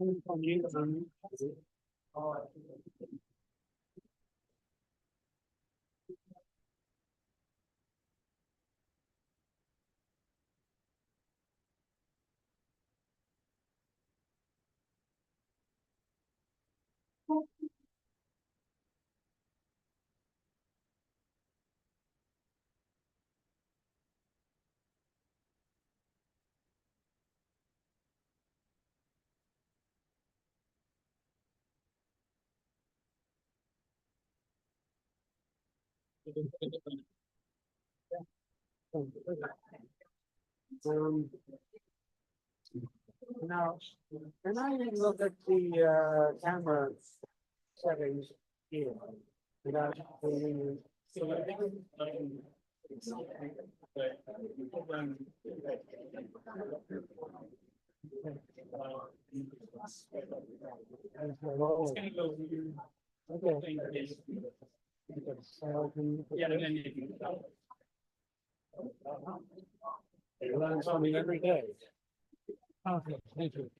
Um, Now, can I look at the camera settings here? Without the- Okay. It runs on me every day. Okay, thank you.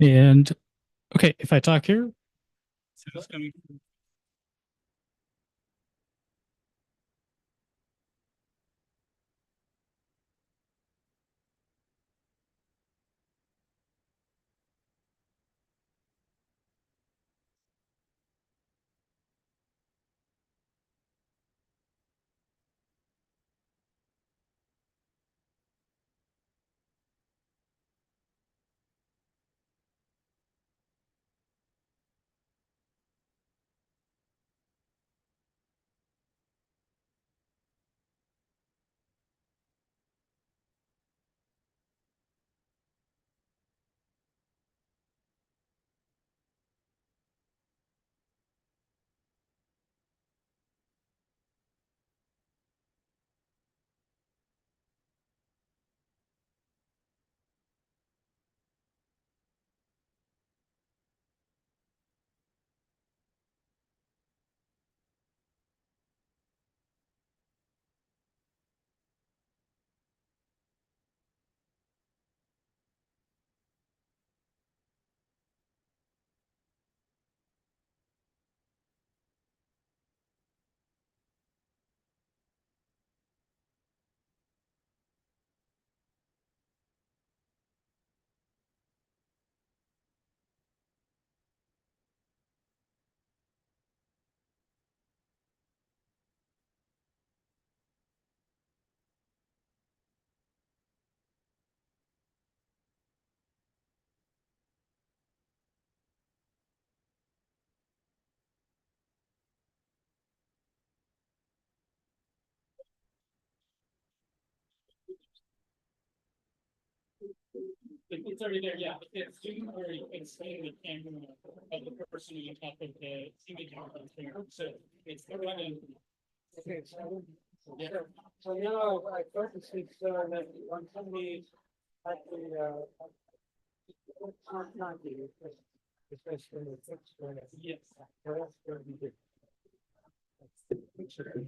And okay, if I talk here, so it's coming. It's already there, yeah. It's Zoom or you can stay the camera of the person you talk with the image on there. So it's the running. Okay, so, yeah. So now I focus it so that on somebody at the, not the, especially the fixed one. Yes. So that's going to be good. Picture.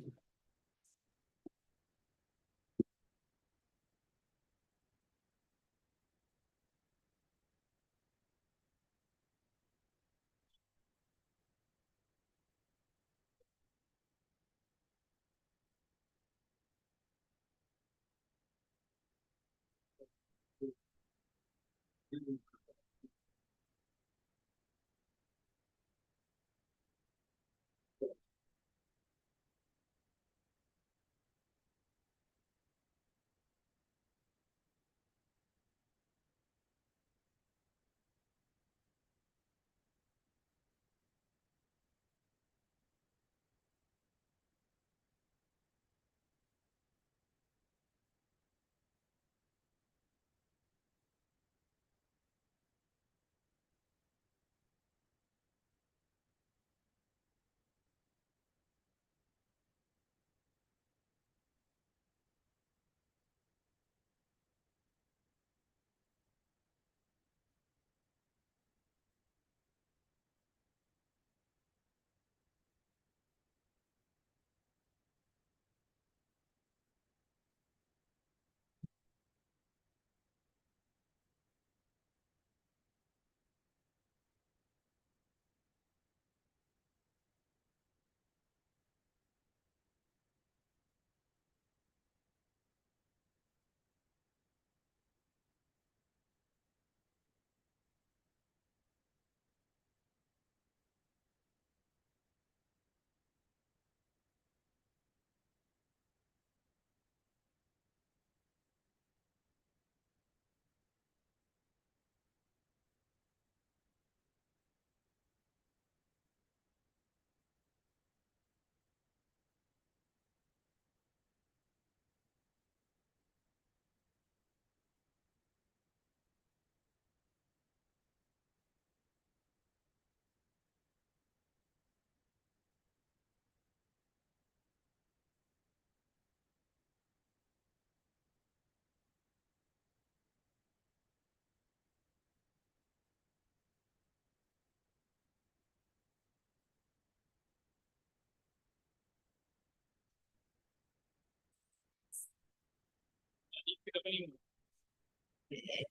You pick up any-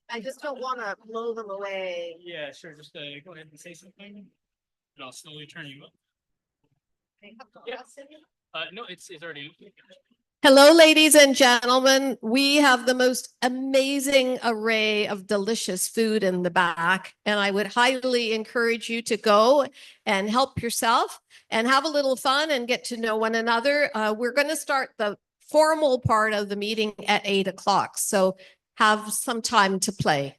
I just don't want to blow them away. Yeah, sure. Just go ahead and say something, and I'll slowly turn you up. Yeah. No, it's already. Hello, ladies and gentlemen. We have the most amazing array of delicious food in the back, and I would highly encourage you to go and help yourself and have a little fun and get to know one another. We're going to start the formal part of the meeting at 8 o'clock, so have some time to play.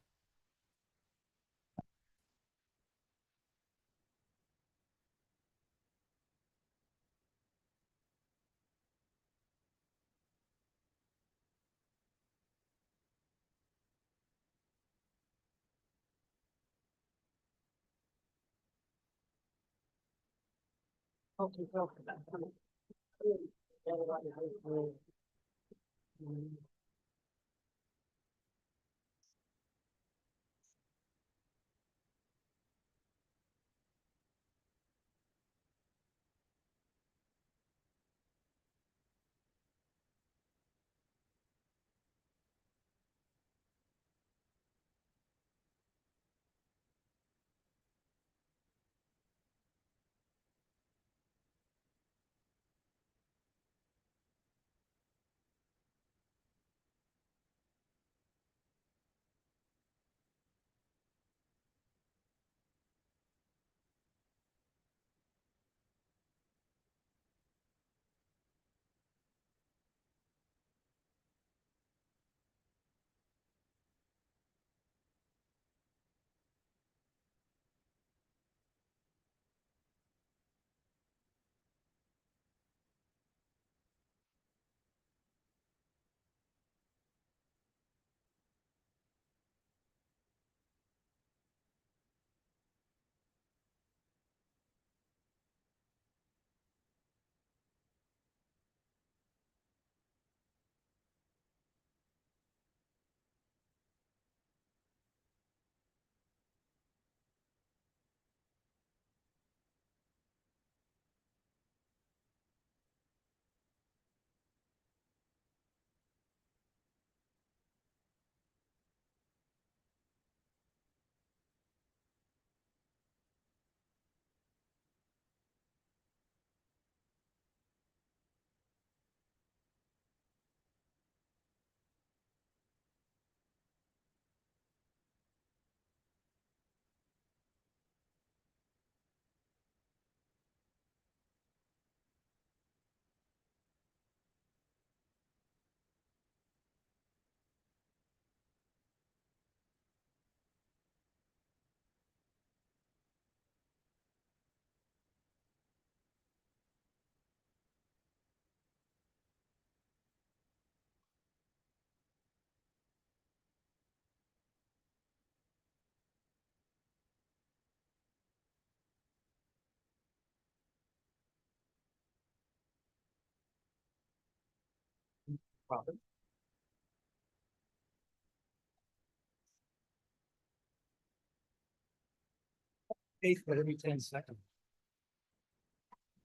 Eighth, but every 10 seconds.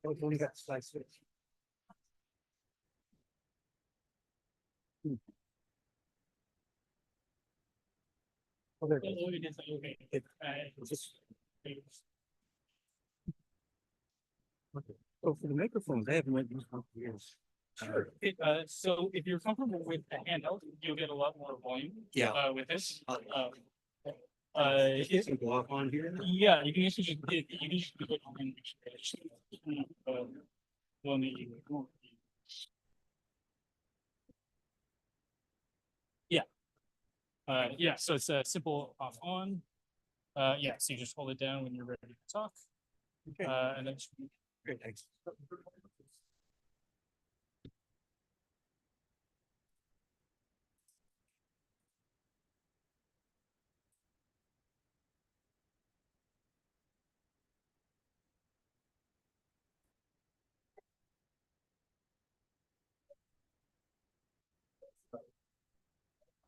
We've only got slice switch. Oh, there it is. Okay. Okay. Oh, for the microphones, I haven't read these for years. Sure. So if you're comfortable with a handheld, you'll get a lot more volume. Yeah. With this. It can go off on here. Yeah, you can actually just, you can just do it on one that you want. Yeah. Yeah, so it's a simple off on. Yeah, so you just hold it down when you're ready to talk. Okay. And then Great, thanks.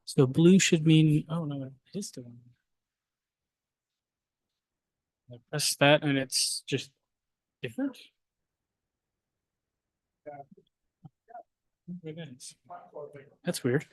so blue should mean, oh no, it is the one. I press that and it's just different. That's weird.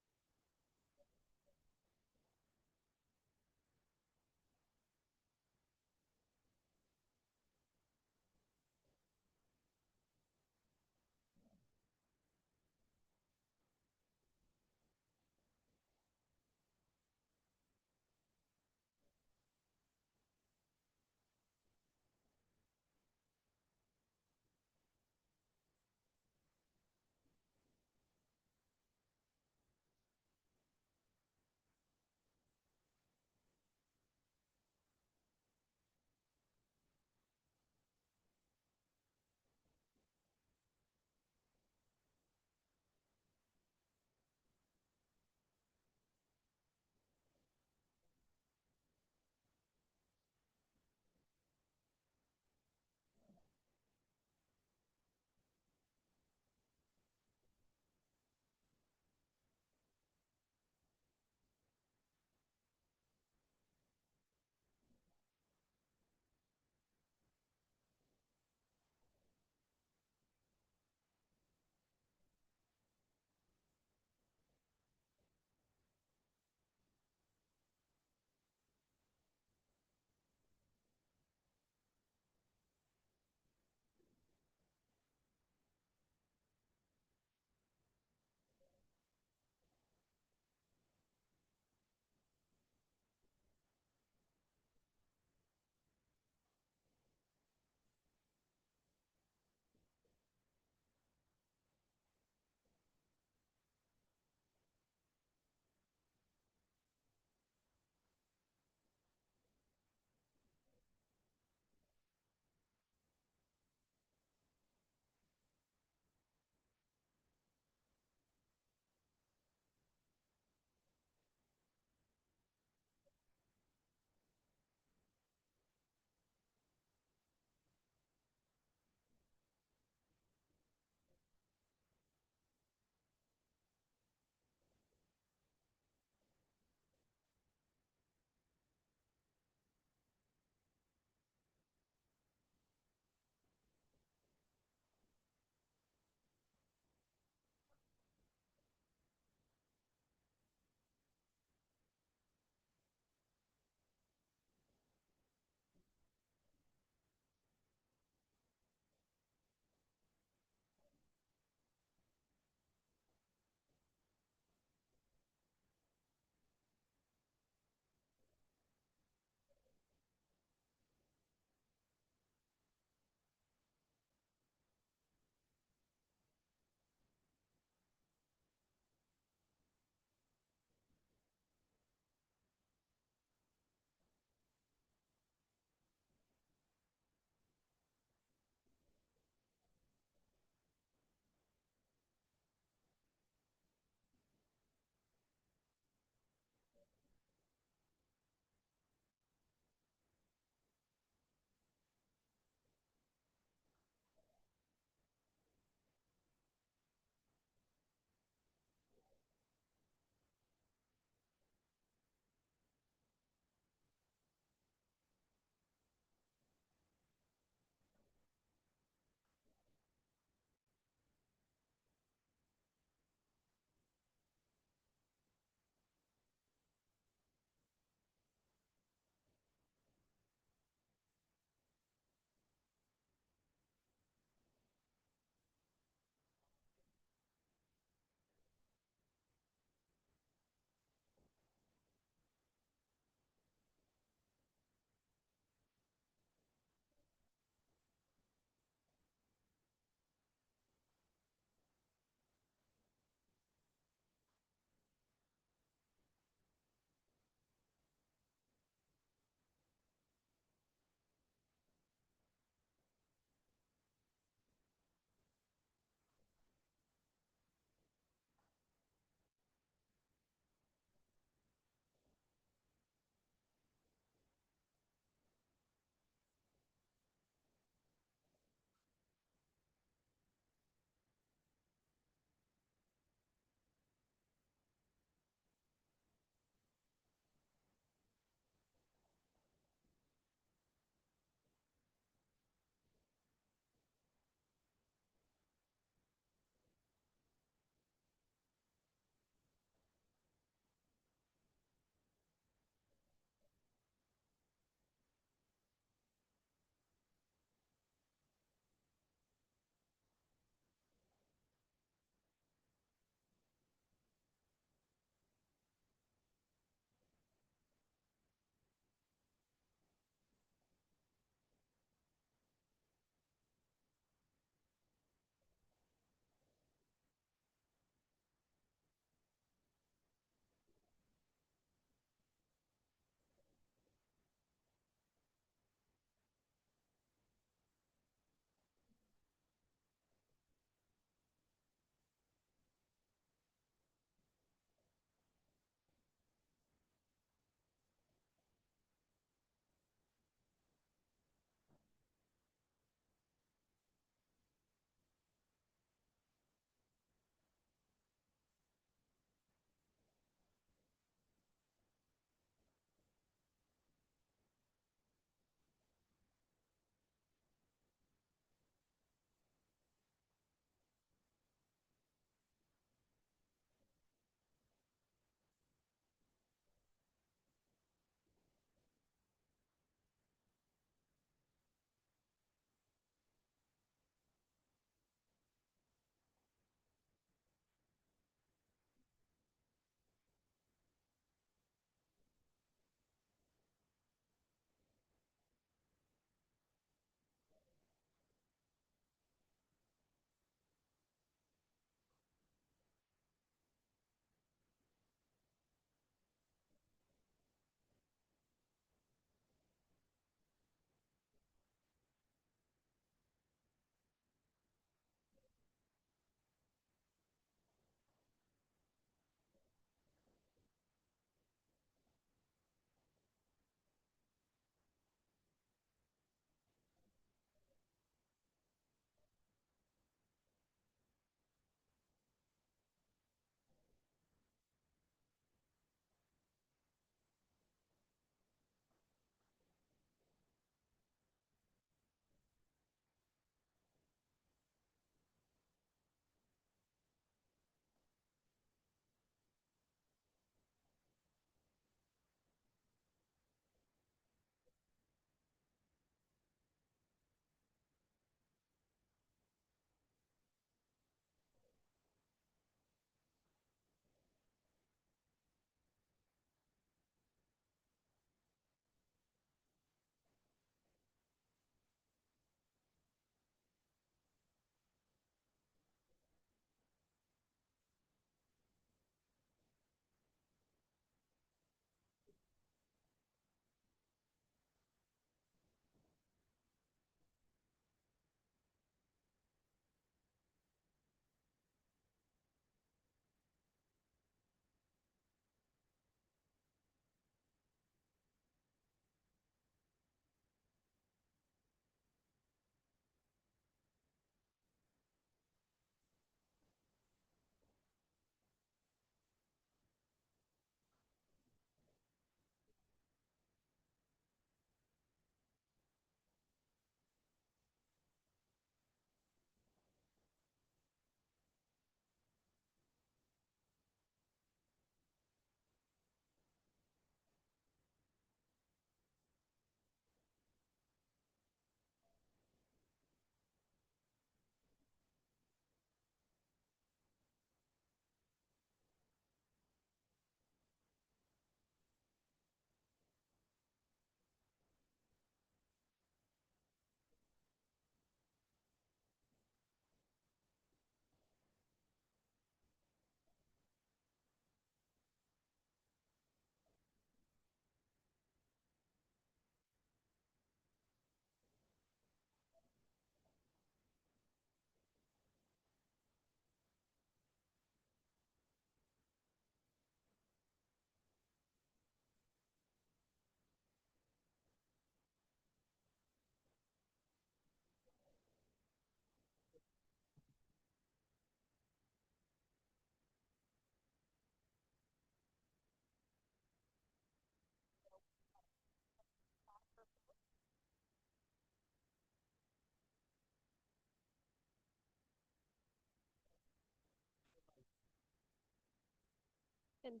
And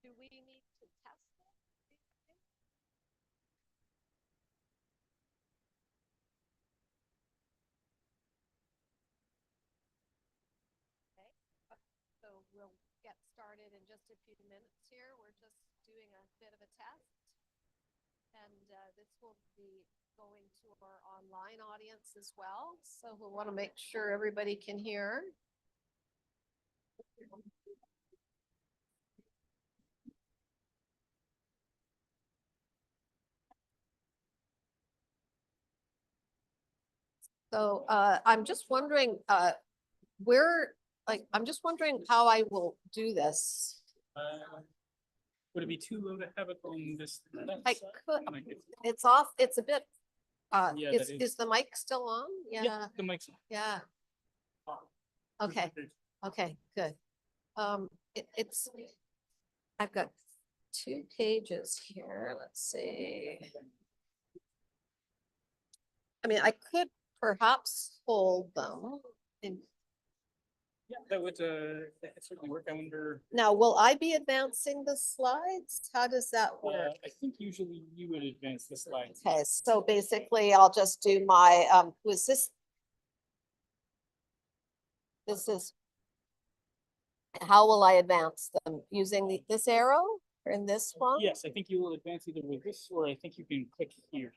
do we need to test it? Okay, so we'll get started in just a few minutes here. We're just doing a bit of a test. And this will be going to our online audience as well. So we'll want to make sure everybody can hear. So I'm just wondering I'm just wondering how I will do this. Would it be too low to have it on this? left I side? could, Like it- it's off, it's a bit, Yeah, is, that is. is the mic still on? Yeah, The mic's. yeah. Okay, okay, good. It's, I've got 2 pages here. Let's see. I mean, I could perhaps hold them. Yeah, that would certainly work. I wonder. Now, will I be advancing the slides? How does that work? I think usually you would advance the slides. Okay, so basically I'll just do my, this is, how will I advance them? Using this arrow or in this one? Yes, I think you will advance either with this, or I think you can click here.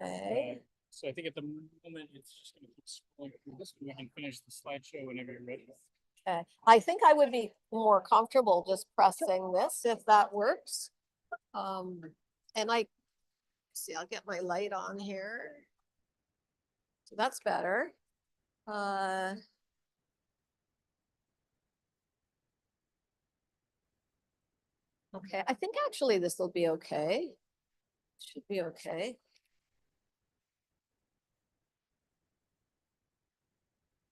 Okay, So I think at the moment it's just going to keep scrolling through this. We can finish the slideshow whenever you're ready. okay. I think I would be more comfortable just pressing this if that works. And see, I'll get my light on here. So that's better. Okay, I think actually this will be okay. Should be okay.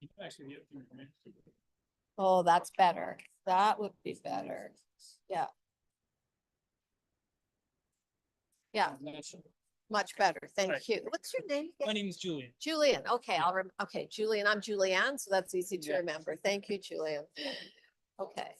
You can actually get through it. Oh, that's better. That would be better. Yeah. Yeah, And that should- much better. Thank Right. you. What's your name My again? name is Julian. Julian. Okay, okay, Julian. I'm Julianne, so that's easy to Yeah. remember. Thank you, Julian. Okay.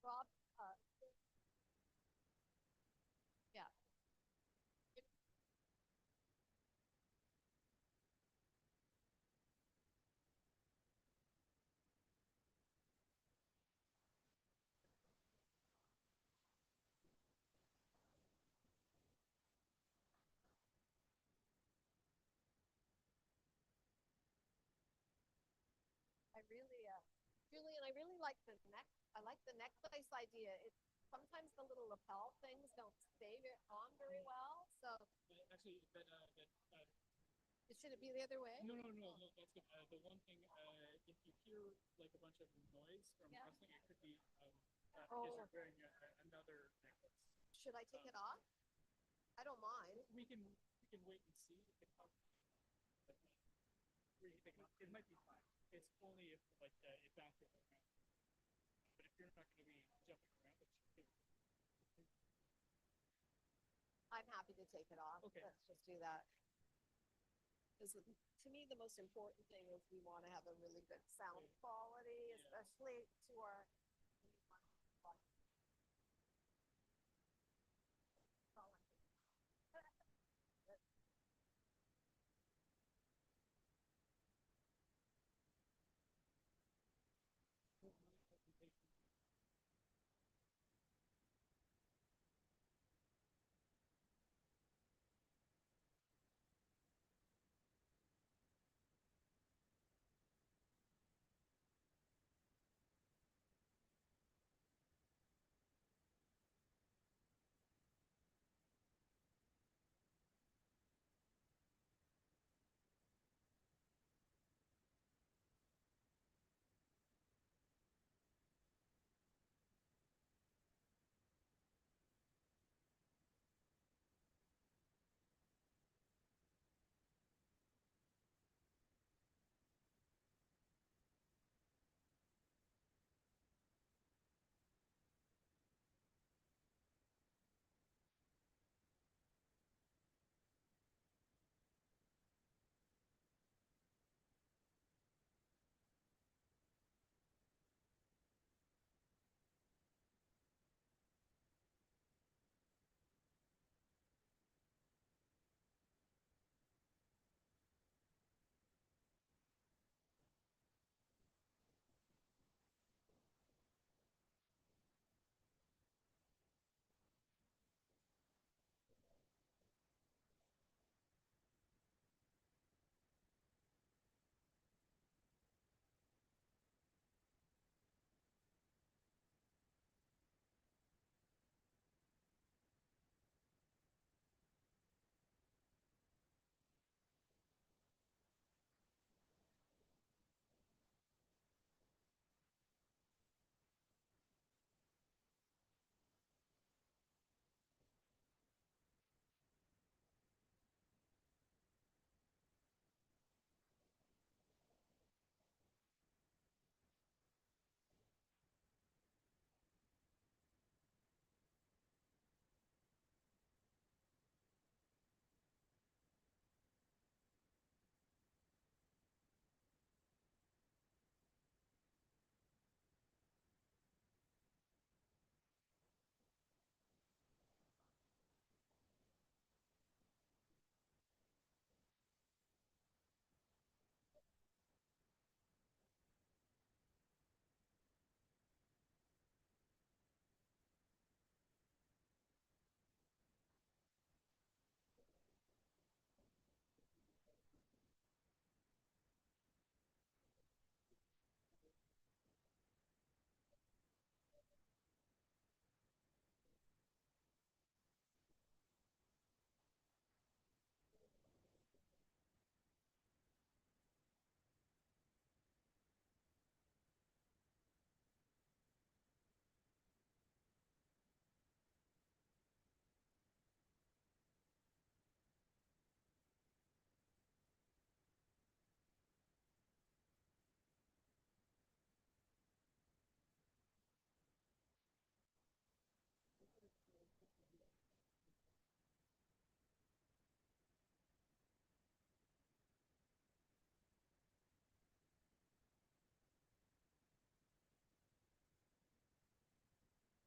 Rob, yeah. I really, Julian, I really like the neck. I like the necklace idea. sometimes the little lapel things don't stay on very well, so Actually, should it be the other way? no, that's good. The one thing, if you hear like a bunch of noise from Yeah. wrestling, it could be because Oh. you're wearing another necklace. Should I take it off? I don't mind. We can wait and see. It might be fine. It's only if like it bounces around. But if you're not going to be jumping around, it should be. I'm happy to take it off. Okay. Let's just do that. Because to me, the most important thing is we want to have a really good sound quality, especially to our.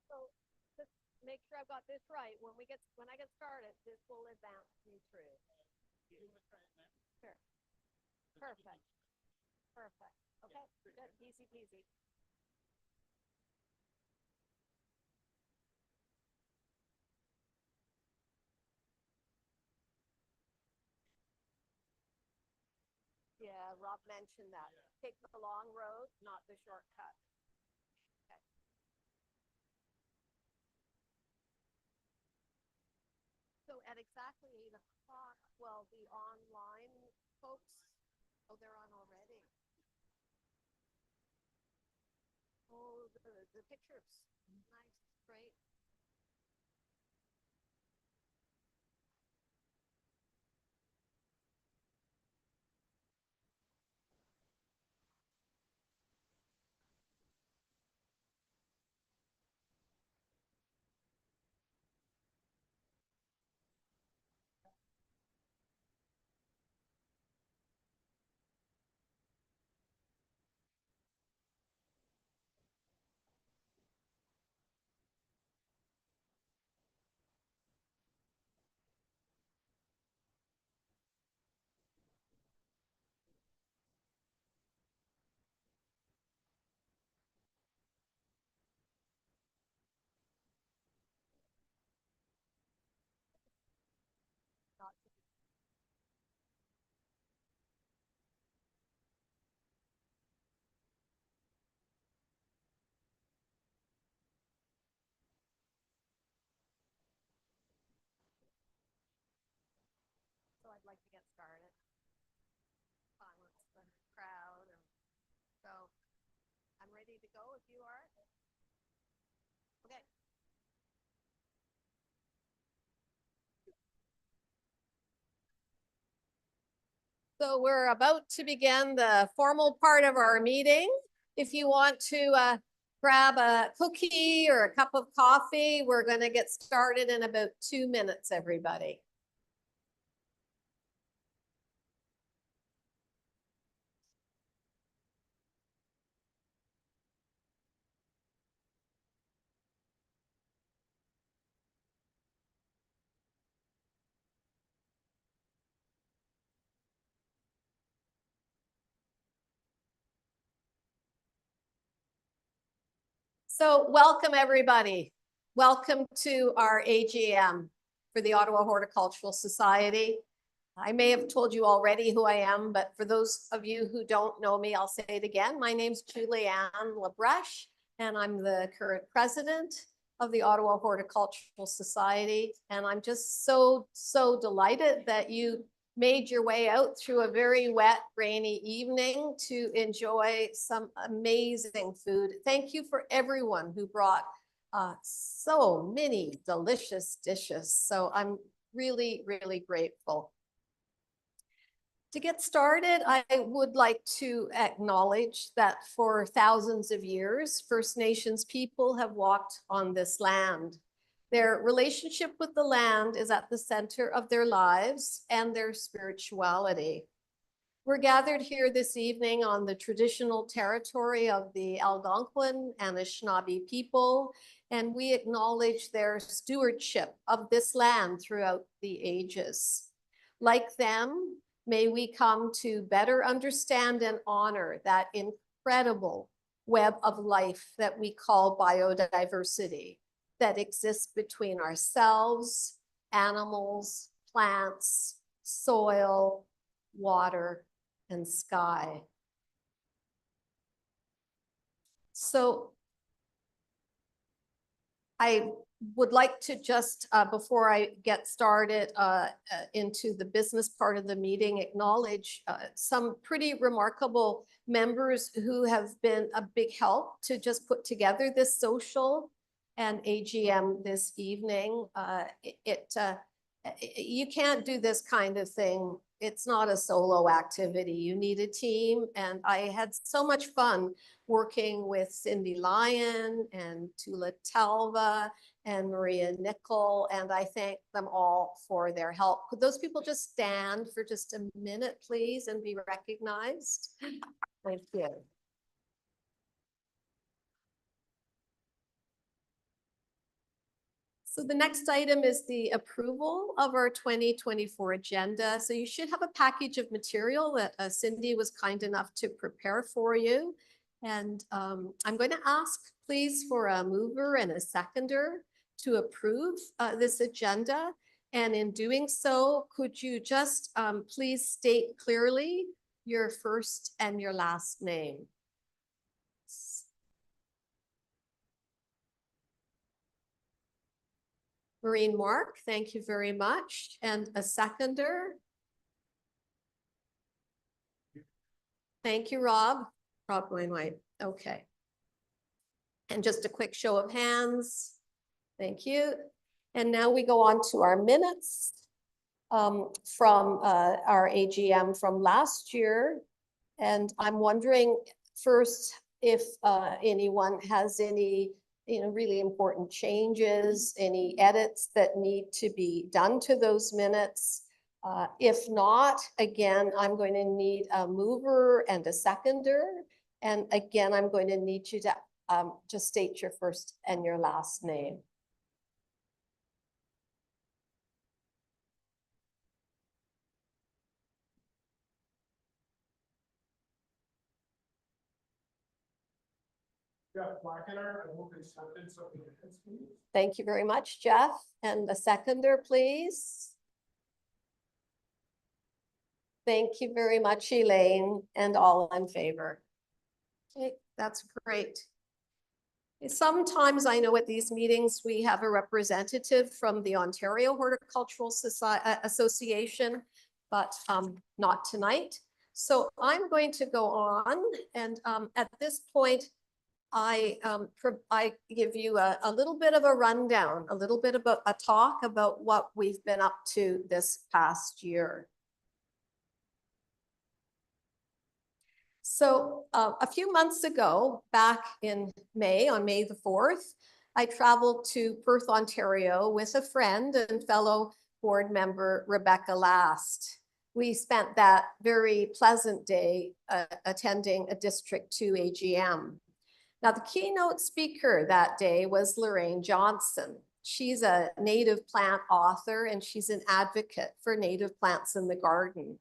So just make sure I've got this right. When I get started, this will advance me through. You want to try it now? Sure. Perfect. Perfect. Okay, good. Easy peasy. Yeah, Rob mentioned that. Take the long road, not the shortcut. at exactly 8 o'clock, well, the online folks, oh, they're on already. Oh, the pictures, nice, great. So I'd like to get started. Silence the crowd, and so I'm ready to go if you are. Okay. So we're about to begin the formal part of our meeting. If you want to grab a cookie or a cup of coffee, we're going to get started in about 2 minutes, everybody. So welcome, everybody. Welcome to our AGM for the Ottawa Horticultural Society. I may have told you already who I am, but for those of you who don't know me, I'll say it again. My name's Julianne Labreche, and I'm the current president of the Ottawa Horticultural Society. And I'm just so delighted that you made your way out through a very wet, rainy evening to enjoy some amazing food. Thank you for everyone who brought so many delicious dishes. So I'm really grateful. To get started, I would like to acknowledge that for thousands of years, First Nations people have walked on this land. Their relationship with the land is at the center of their lives and their spirituality. We're gathered here this evening on the traditional territory of the Algonquin and Anishinaabe people, and we acknowledge their stewardship of this land throughout the ages. Like them, may we come to better understand and honor that incredible web of life that we call biodiversity, that exists between ourselves, animals, plants, soil, water, and sky. So I would like to just, before I get started into the business part of the meeting, acknowledge some pretty remarkable members who have been a big help to just put together this social and AGM this evening. You can't do this kind of thing. It's not a solo activity. You need a team. And I had so much fun working with Cindy Lyon and Tula Talva and Maria Nickel. And I thank them all for their help. Could those people just stand for just a minute, please, and be recognized? Thank you. So the next item is the approval of our 2024 agenda. So you should have a package of material that Cindy was kind enough to prepare for you. And I'm going to ask, please, for a mover and a seconder to approve this agenda. And in doing so, could you just please state clearly your first and your last name? Maureen Mark, thank you very much. And a seconder. Thank you, Rob. Rob Wainwright. Okay. And just a quick show of hands. Thank you. And now we go on to our minutes from our AGM from last year. And I'm wondering first if anyone has any really important changes, any edits that need to be done to those minutes. If not, again, I'm going to need a mover and a seconder. And again, I'm going to need you to just state your first and your last name. Jeff Blackener, I will be accepted, so please. Thank you very much, Jeff. And the seconder, please. Thank you very much, Elaine, and all in favor. Okay, that's great. Sometimes I know at these meetings we have a representative from the Ontario Horticultural Association, but not tonight. So I'm going to go on, and at this point, I give you a little bit of a rundown, a little bit about a talk about what we've been up to this past year. So a few months ago, back in May, on May the 4th, I traveled to Perth, Ontario with a friend and fellow board member, Rebecca Last. We spent that very pleasant day attending a District 2 AGM. Now, the keynote speaker that day was Lorraine Johnson. She's a native plant author and she's an advocate for native plants in the garden.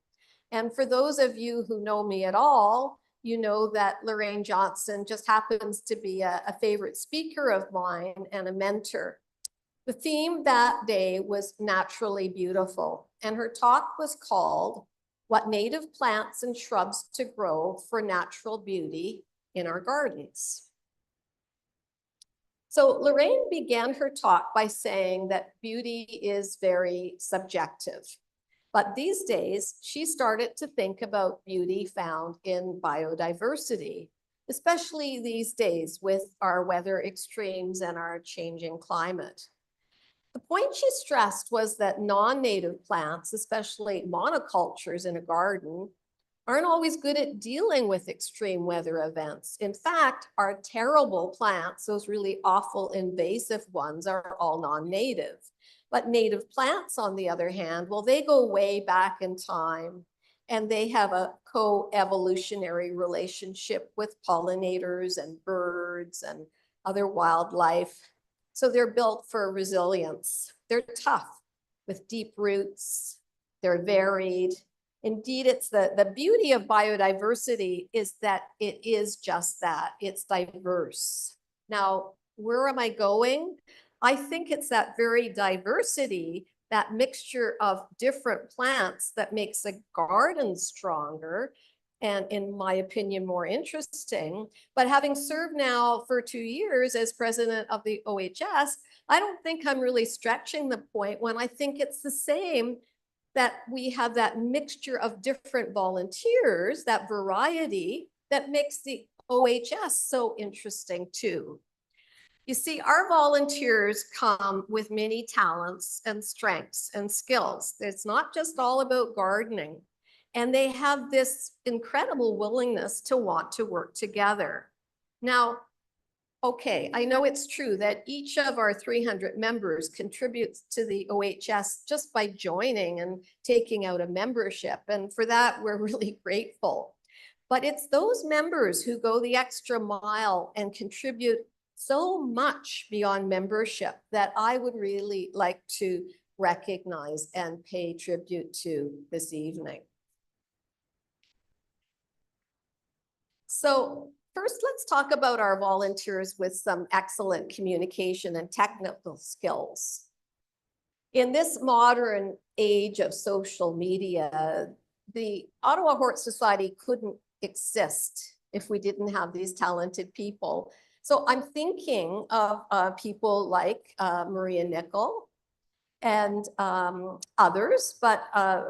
And for those of you who know me at all, you know that Lorraine Johnson just happens to be a favorite speaker of mine and a mentor. The theme that day was naturally beautiful, and her talk was called "What Native Plants and Shrubs to Grow for Natural Beauty in Our Gardens." So Lorraine began her talk by saying that beauty is very subjective. But these days, she started to think about beauty found in biodiversity, especially these days with our weather extremes and our changing climate. The point she stressed was that non-native plants, especially monocultures in a garden, aren't always good at dealing with extreme weather events. In fact, our terrible plants, those really awful invasive ones, are all non-native. But native plants, on the other hand, well, they go way back in time and they have a co-evolutionary relationship with pollinators and birds and other wildlife. So they're built for resilience. They're tough with deep roots. They're varied. Indeed, it's the beauty of biodiversity is that it is just that. It's diverse. Now, where am I going? I think it's that very diversity, that mixture of different plants that makes a garden stronger and, in my opinion, more interesting. But having served now for 2 years as president of the OHS, I don't think I'm really stretching the point when I think it's the same, that we have that mixture of different volunteers, that variety that makes the OHS so interesting too. You see, our volunteers come with many talents and strengths and skills. It's not just all about gardening. And they have this incredible willingness to want to work together. Now, okay, I know it's true that each of our 300 members contributes to the OHS just by joining and taking out a membership. And for that, we're really grateful. But it's those members who go the extra mile and contribute so much beyond membership that I would really like to recognize and pay tribute to this evening. So first, let's talk about our volunteers with some excellent communication and technical skills. In this modern age of social media, the Ottawa Hort Society couldn't exist if we didn't have these talented people. So I'm thinking of people like Maria Nickel, and others. But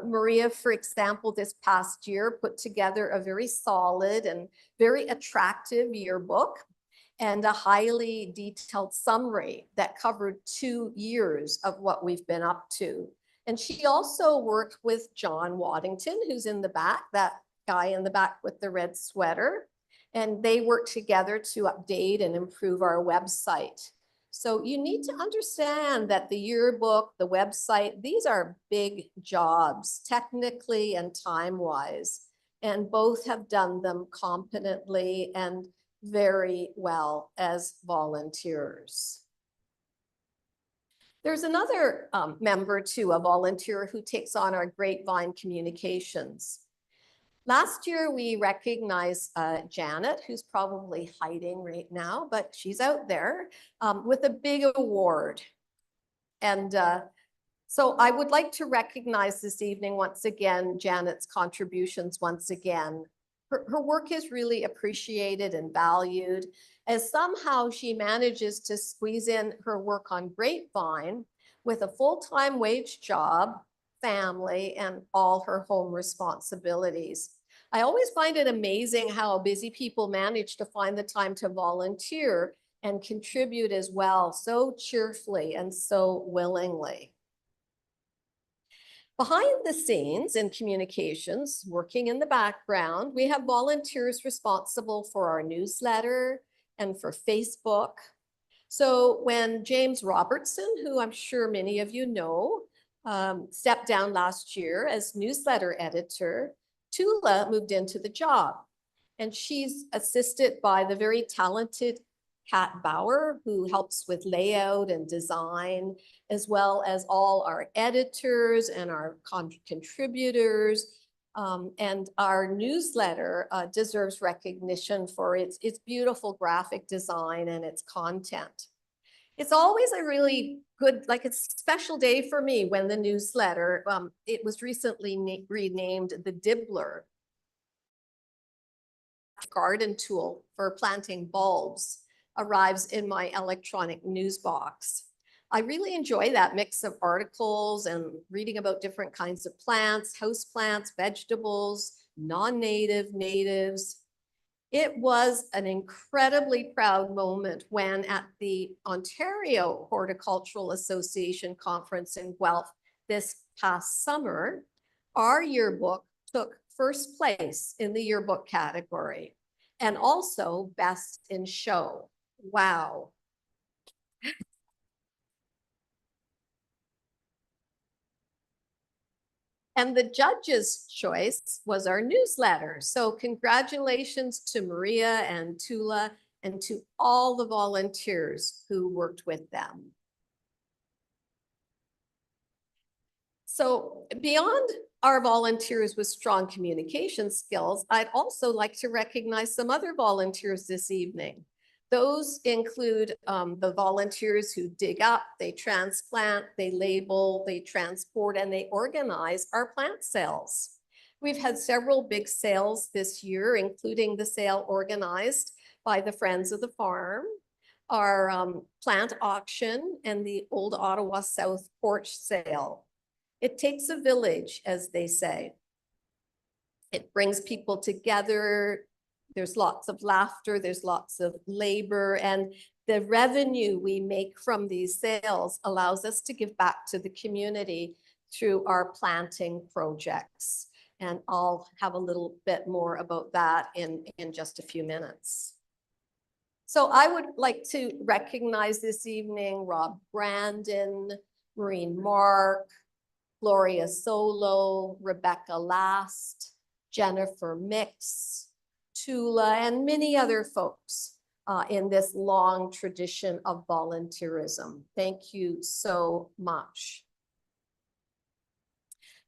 Maria, for example, this past year put together a very solid and very attractive yearbook and a highly detailed summary that covered 2 years of what we've been up to. And she also worked with John Waddington, who's in the back, that guy in the back with the red sweater. And they worked together to update and improve our website. So you need to understand that the yearbook, the website, these are big jobs, technically and time-wise. And both have done them competently and very well as volunteers. There's another member too, a volunteer who takes on our Grapevine communications. Last year, we recognized Janet, who's probably hiding right now, but she's out there with a big award. And so I would like to recognize this evening, once again, Janet's contributions once again. Her work is really appreciated and valued, as somehow she manages to squeeze in her work on Grapevine with a full-time wage job, family, and all her home responsibilities. I always find it amazing how busy people manage to find the time to volunteer and contribute as well, so cheerfully and so willingly. Behind the scenes in communications, working in the background, we have volunteers responsible for our newsletter and for Facebook. So when James Robertson, who I'm sure many of you know, stepped down last year as newsletter editor, Tula moved into the job. And she's assisted by the very talented Kat Bauer, who helps with layout and design, as well as all our editors and our contributors. And our newsletter deserves recognition for its beautiful graphic design and its content. It's always a really good, like it's a special day for me when the newsletter, it was recently renamed the Dibbler garden tool for planting bulbs, arrives in my electronic news box. I really enjoy that mix of articles and reading about different kinds of plants, house plants, vegetables, non-native, natives. It was an incredibly proud moment when at the Ontario Horticultural Association conference in Guelph this past summer, our yearbook took first place in the yearbook category and also best in show. Wow. And the judge's choice was our newsletter. So congratulations to Maria and Tula and to all the volunteers who worked with them. So beyond our volunteers with strong communication skills, I'd also like to recognize some other volunteers this evening. Those include the volunteers who dig up, they transplant, they label, they transport, and they organize our plant sales. We've had several big sales this year, including the sale organized by the Friends of the Farm, our plant auction, and the Old Ottawa South Porch sale. It takes a village, as they say. It brings people together. There's lots of laughter, there's lots of labor, and the revenue we make from these sales allows us to give back to the community through our planting projects. And I'll have a little bit more about that in just a few minutes. So I would like to recognize this evening Rob Brandon, Maureen Mark, Gloria Solo, Rebecca Last, Jennifer Mix, Tula, and many other folks in this long tradition of volunteerism. Thank you so much.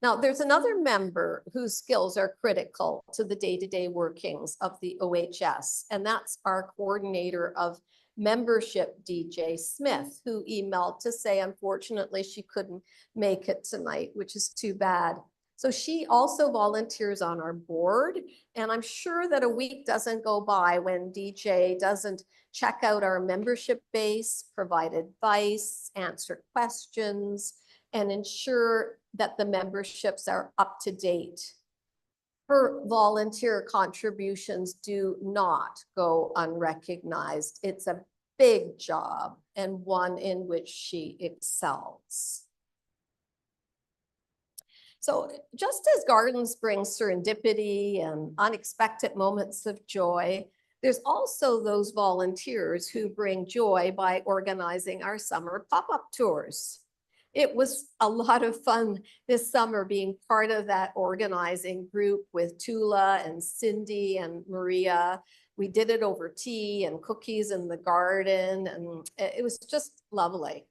Now, there's another member whose skills are critical to the day-to-day workings of the OHS, and that's our coordinator of membership, DJ Smith, who emailed to say, unfortunately, she couldn't make it tonight, which is too bad. So she also volunteers on our board, and I'm sure that a week doesn't go by when DJ doesn't check out our membership base, provide advice, answer questions, and ensure that the memberships are up to date. Her volunteer contributions do not go unrecognized. It's a big job and one in which she excels. So just as gardens bring serendipity and unexpected moments of joy, there's also those volunteers who bring joy by organizing our summer pop-up tours. It was a lot of fun this summer being part of that organizing group with Tula and Cindy and Maria. We did it over tea and cookies in the garden, and it was just lovely.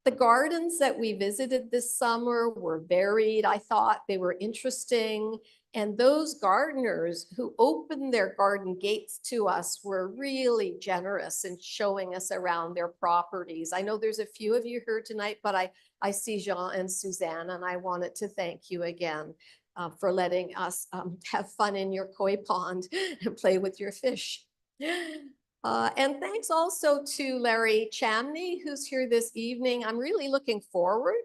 The gardens that we visited this summer were varied. I thought they were interesting. And those gardeners who opened their garden gates to us were really generous in showing us around their properties. I know there's a few of you here tonight, but I see Jean and Suzanne, and I wanted to thank you again for letting us have fun in your koi pond and play with your fish. And thanks also to Larry Chamney, who's here this evening. I'm really looking forward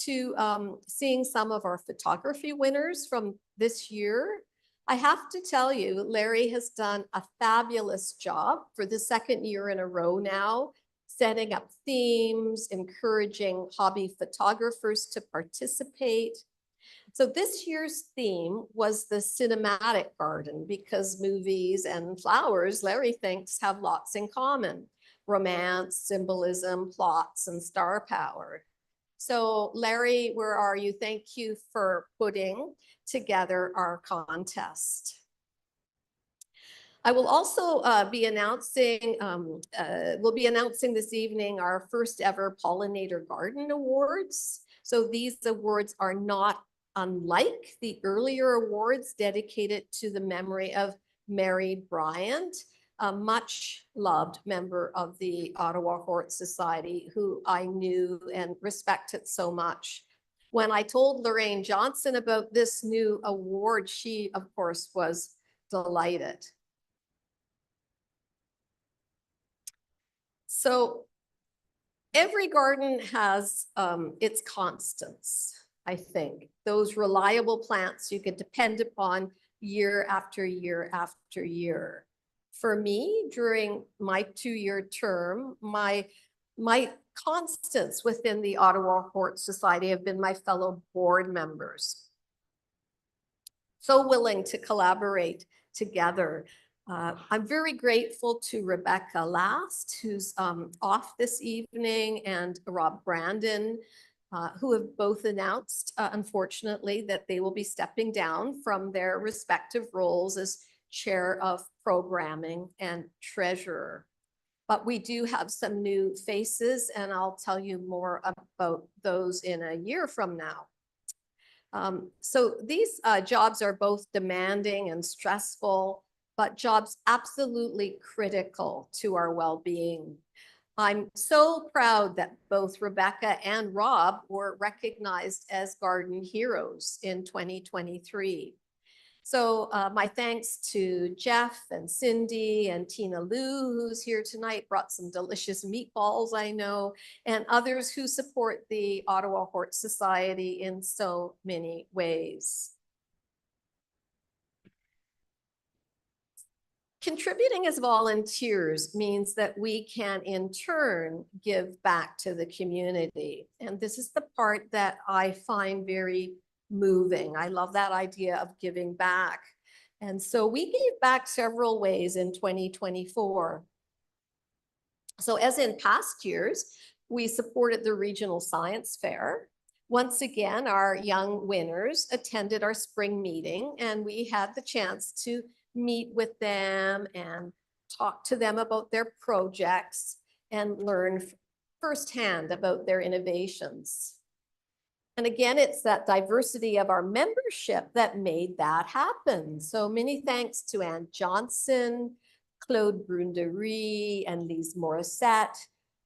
to seeing some of our photography winners from this year. I have to tell you, Larry has done a fabulous job for the second year in a row now, setting up themes, encouraging hobby photographers to participate. So this year's theme was the cinematic garden because movies and flowers, Larry thinks, have lots in common: romance, symbolism, plots, and star power. So Larry, where are you? Thank you for putting together our contest. I will also be announcing, we'll be announcing this evening our first ever Pollinator Garden Awards. So these awards are not unlike the earlier awards dedicated to the memory of Mary Bryant, a much loved member of the Ottawa Hort Society, who I knew and respected so much. When I told Lorraine Johnson about this new award, she, of course, was delighted. So every garden has its constants, I think. Those reliable plants you can depend upon year after year after year. For me, during my 2-year term, my constants within the Ottawa Hort Society have been my fellow board members. So willing to collaborate together. I'm very grateful to Rebecca Last, who's off this evening, and Rob Brandon, who have both announced, unfortunately, that they will be stepping down from their respective roles as chair of programming and treasurer. But we do have some new faces, and I'll tell you more about those in a year from now. So these jobs are both demanding and stressful, but jobs absolutely critical to our well-being. I'm so proud that both Rebecca and Rob were recognized as garden heroes in 2023. So my thanks to Jeff and Cindy and Tina Lou, who's here tonight, brought some delicious meatballs, I know, and others who support the Ottawa Hort Society in so many ways. Contributing as volunteers means that we can in turn give back to the community. And this is the part that I find very moving. I love that idea of giving back. And so we gave back several ways in 2024. So as in past years, we supported the Regional Science Fair. Once again, our young winners attended our spring meeting, and we had the chance to meet with them and talk to them about their projects and learn firsthand about their innovations. And again, it's that diversity of our membership that made that happen. So many thanks to Ann Johnson, Claude Brunderie, and Lise Morissette.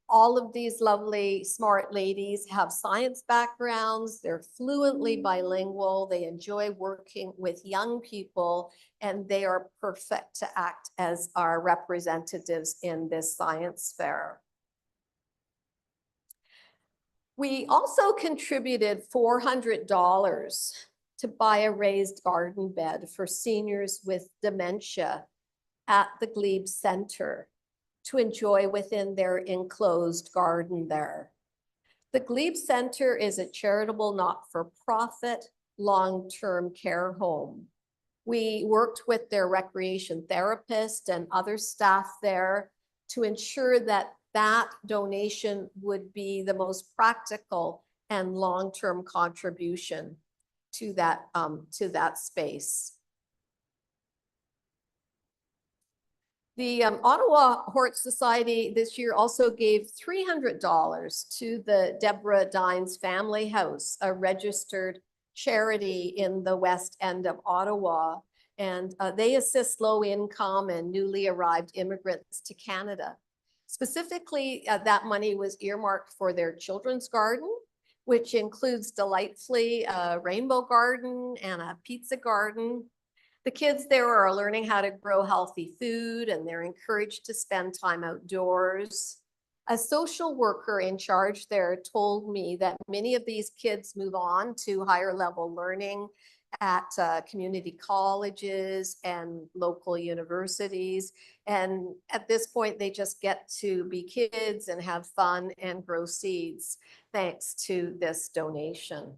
All of these lovely, smart ladies have science backgrounds. They're fluently bilingual. They enjoy working with young people, and they are perfect to act as our representatives in this science fair. We also contributed $400 to buy a raised garden bed for seniors with dementia at the Glebe Center to enjoy within their enclosed garden there. The Glebe Center is a charitable, not-for-profit, long-term care home. We worked with their recreation therapist and other staff there to ensure that that donation would be the most practical and long-term contribution to that space. The Ottawa Hort Society this year also gave $300 to the Deborah Dines Family House, a registered charity in the west end of Ottawa. And they assist low-income and newly arrived immigrants to Canada. Specifically, that money was earmarked for their children's garden, which includes delightfully a rainbow garden and a pizza garden. The kids there are learning how to grow healthy food, and they're encouraged to spend time outdoors. A social worker in charge there told me that many of these kids move on to higher level learning at community colleges and local universities. And at this point, they just get to be kids and have fun and grow seeds thanks to this donation.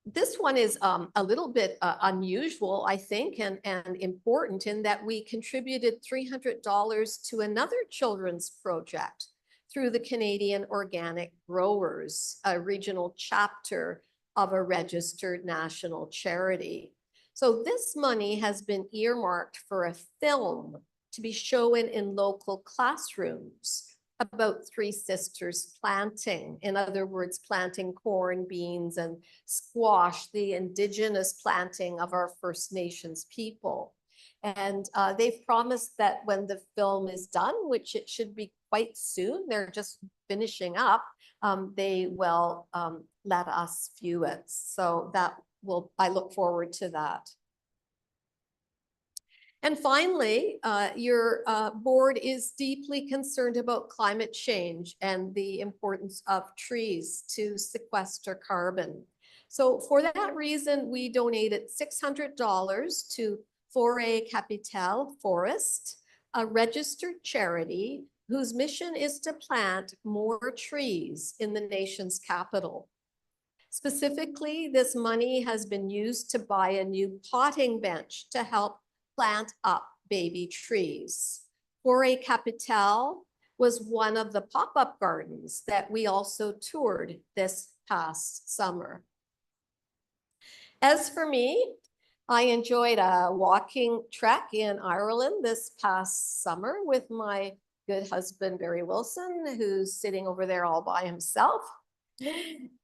This one is a little bit unusual, I think, and important in that we contributed $300 to another children's project through the Canadian Organic Growers, a regional chapter of a registered national charity. So this money has been earmarked for a film to be shown in local classrooms about three sisters planting. In other words, planting corn, beans, and squash, the indigenous planting of our First Nations people. And they've promised that when the film is done, which it should be quite soon, they're just finishing up, they will let us view it. So I look forward to that. And finally, your board is deeply concerned about climate change and the importance of trees to sequester carbon. So for that reason, we donated $600 to Forêt Capitale Forest, a registered charity whose mission is to plant more trees in the nation's capital. Specifically, this money has been used to buy a new potting bench to help plant up baby trees. Forêt Capitale was one of the pop-up gardens that we also toured this past summer. As for me, I enjoyed a walking trek in Ireland this past summer with my good husband, Barry Wilson, who's sitting over there all by himself.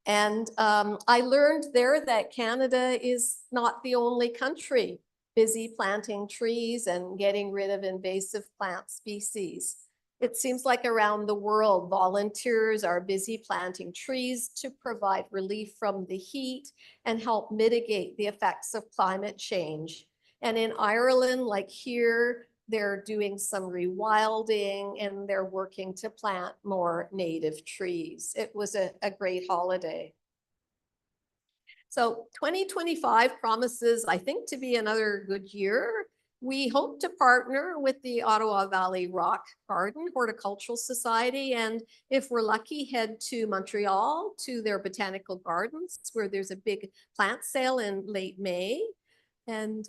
And I learned there that Canada is not the only country busy planting trees and getting rid of invasive plant species. It seems like around the world, volunteers are busy planting trees to provide relief from the heat and help mitigate the effects of climate change. And in Ireland, like here, they're doing some rewilding and they're working to plant more native trees. It was a great holiday. So 2025 promises, I think, to be another good year. We hope to partner with the Ottawa Valley Rock Garden Horticultural Society, and if we're lucky, head to Montreal to their botanical gardens, where there's a big plant sale in late May. And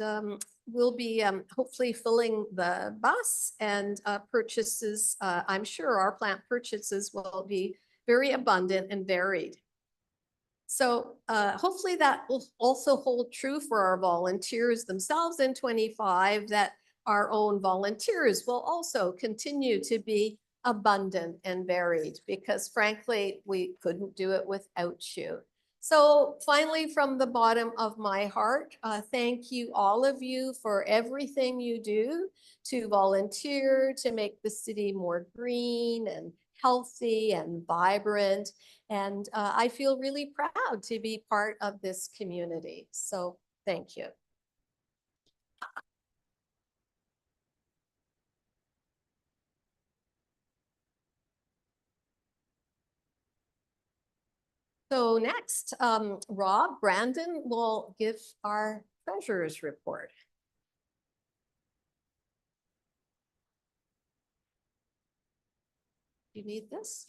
we'll be hopefully filling the bus, and purchases, I'm sure our plant purchases will be very abundant and varied. So hopefully that will also hold true for our volunteers themselves in 25, that our own volunteers will also continue to be abundant and varied, because frankly, we couldn't do it without you. So finally, from the bottom of my heart, thank you, all of you, for everything you do to volunteer, to make the city more green and healthy and vibrant. And I feel really proud to be part of this community. So thank you. So next, Brandon will give our treasurer's report. You need this?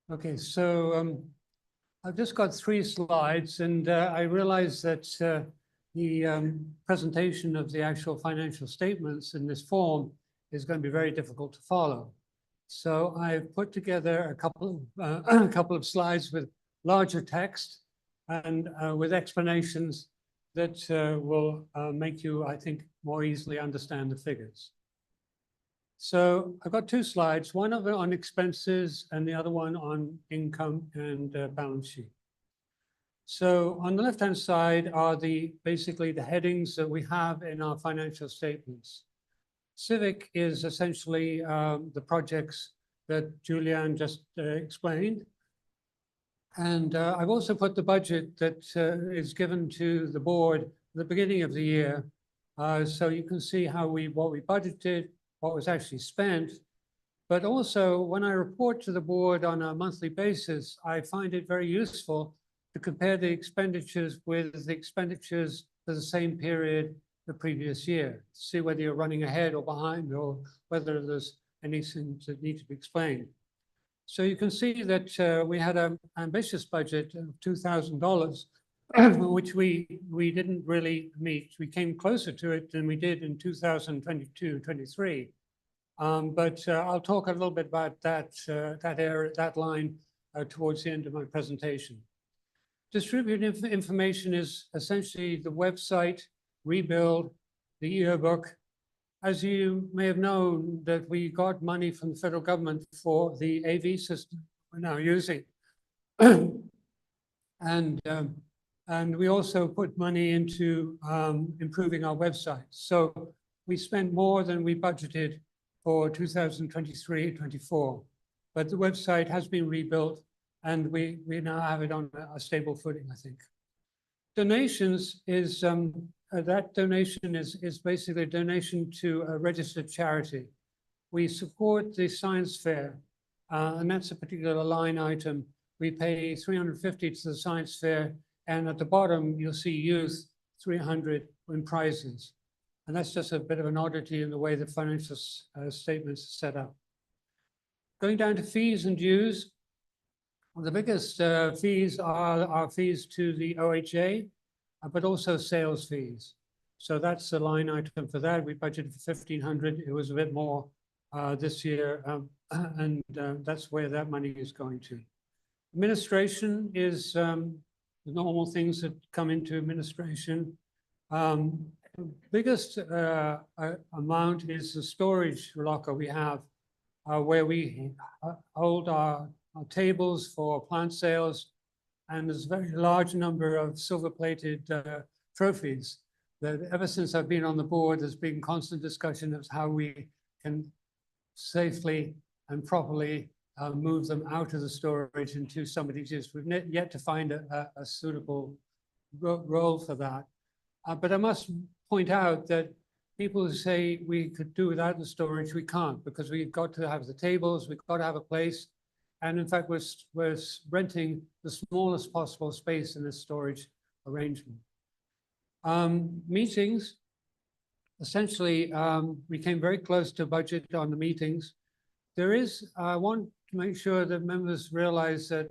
Okay, so I've just got 3 slides, and I realize that the presentation of the actual financial statements in this form is going to be very difficult to follow. So I've put together a couple of slides with larger text and with explanations that will make you, I think, more easily understand the figures. So I've got 2 slides, one of it on expenses and the other one on income and balance sheet. So on the left-hand side are basically the headings that we have in our financial statements. Civic is essentially the projects that Julianne just explained. And I've also put the budget that is given to the board at the beginning of the year. So you can see what we budgeted, what was actually spent. But also, when I report to the board on a monthly basis, I find it very useful to compare the expenditures with the expenditures for the same period the previous year, see whether you're running ahead or behind, or whether there's anything that need to be explained. So you can see that we had an ambitious budget of $2,000, which we didn't really meet. We came closer to it than we did in 2022-23. But I'll talk a little bit about that line towards the end of my presentation. Distributed information is essentially the website, rebuild, the yearbook. As you may have known, that we got money from the federal government for the AV system we're now using. And we also put money into improving our website. So we spent more than we budgeted for 2023-24. But the website has been rebuilt, and we now have it on a stable footing, I think. Donations is, that donation is basically a donation to a registered charity. We support the science fair, and that's a particular line item. We pay $350 to the science fair, and at the bottom, you'll see youth, 300 in prizes. And that's just a bit of an oddity in the way the financial statements are set up. Going down to fees and dues, the biggest fees are our fees to the OHA, but also sales fees. So that's the line item for that. We budgeted for $1,500. It was a bit more this year, and that's where that money is going to. Administration is the normal things that come into administration. Biggest amount is the storage locker we have, where we hold our tables for plant sales, and there's a very large number of silver-plated trophies that ever since I've been on the board, there's been constant discussion of how we can safely and properly move them out of the storage into somebody's use. We've yet to find a suitable role for that. But I must point out that people who say we could do without the storage, we can't, because we've got to have the tables, we've got to have a place. And in fact, we're renting the smallest possible space in this storage arrangement. Meetings, essentially, we came very close to budget on the meetings. I want to make sure that members realize that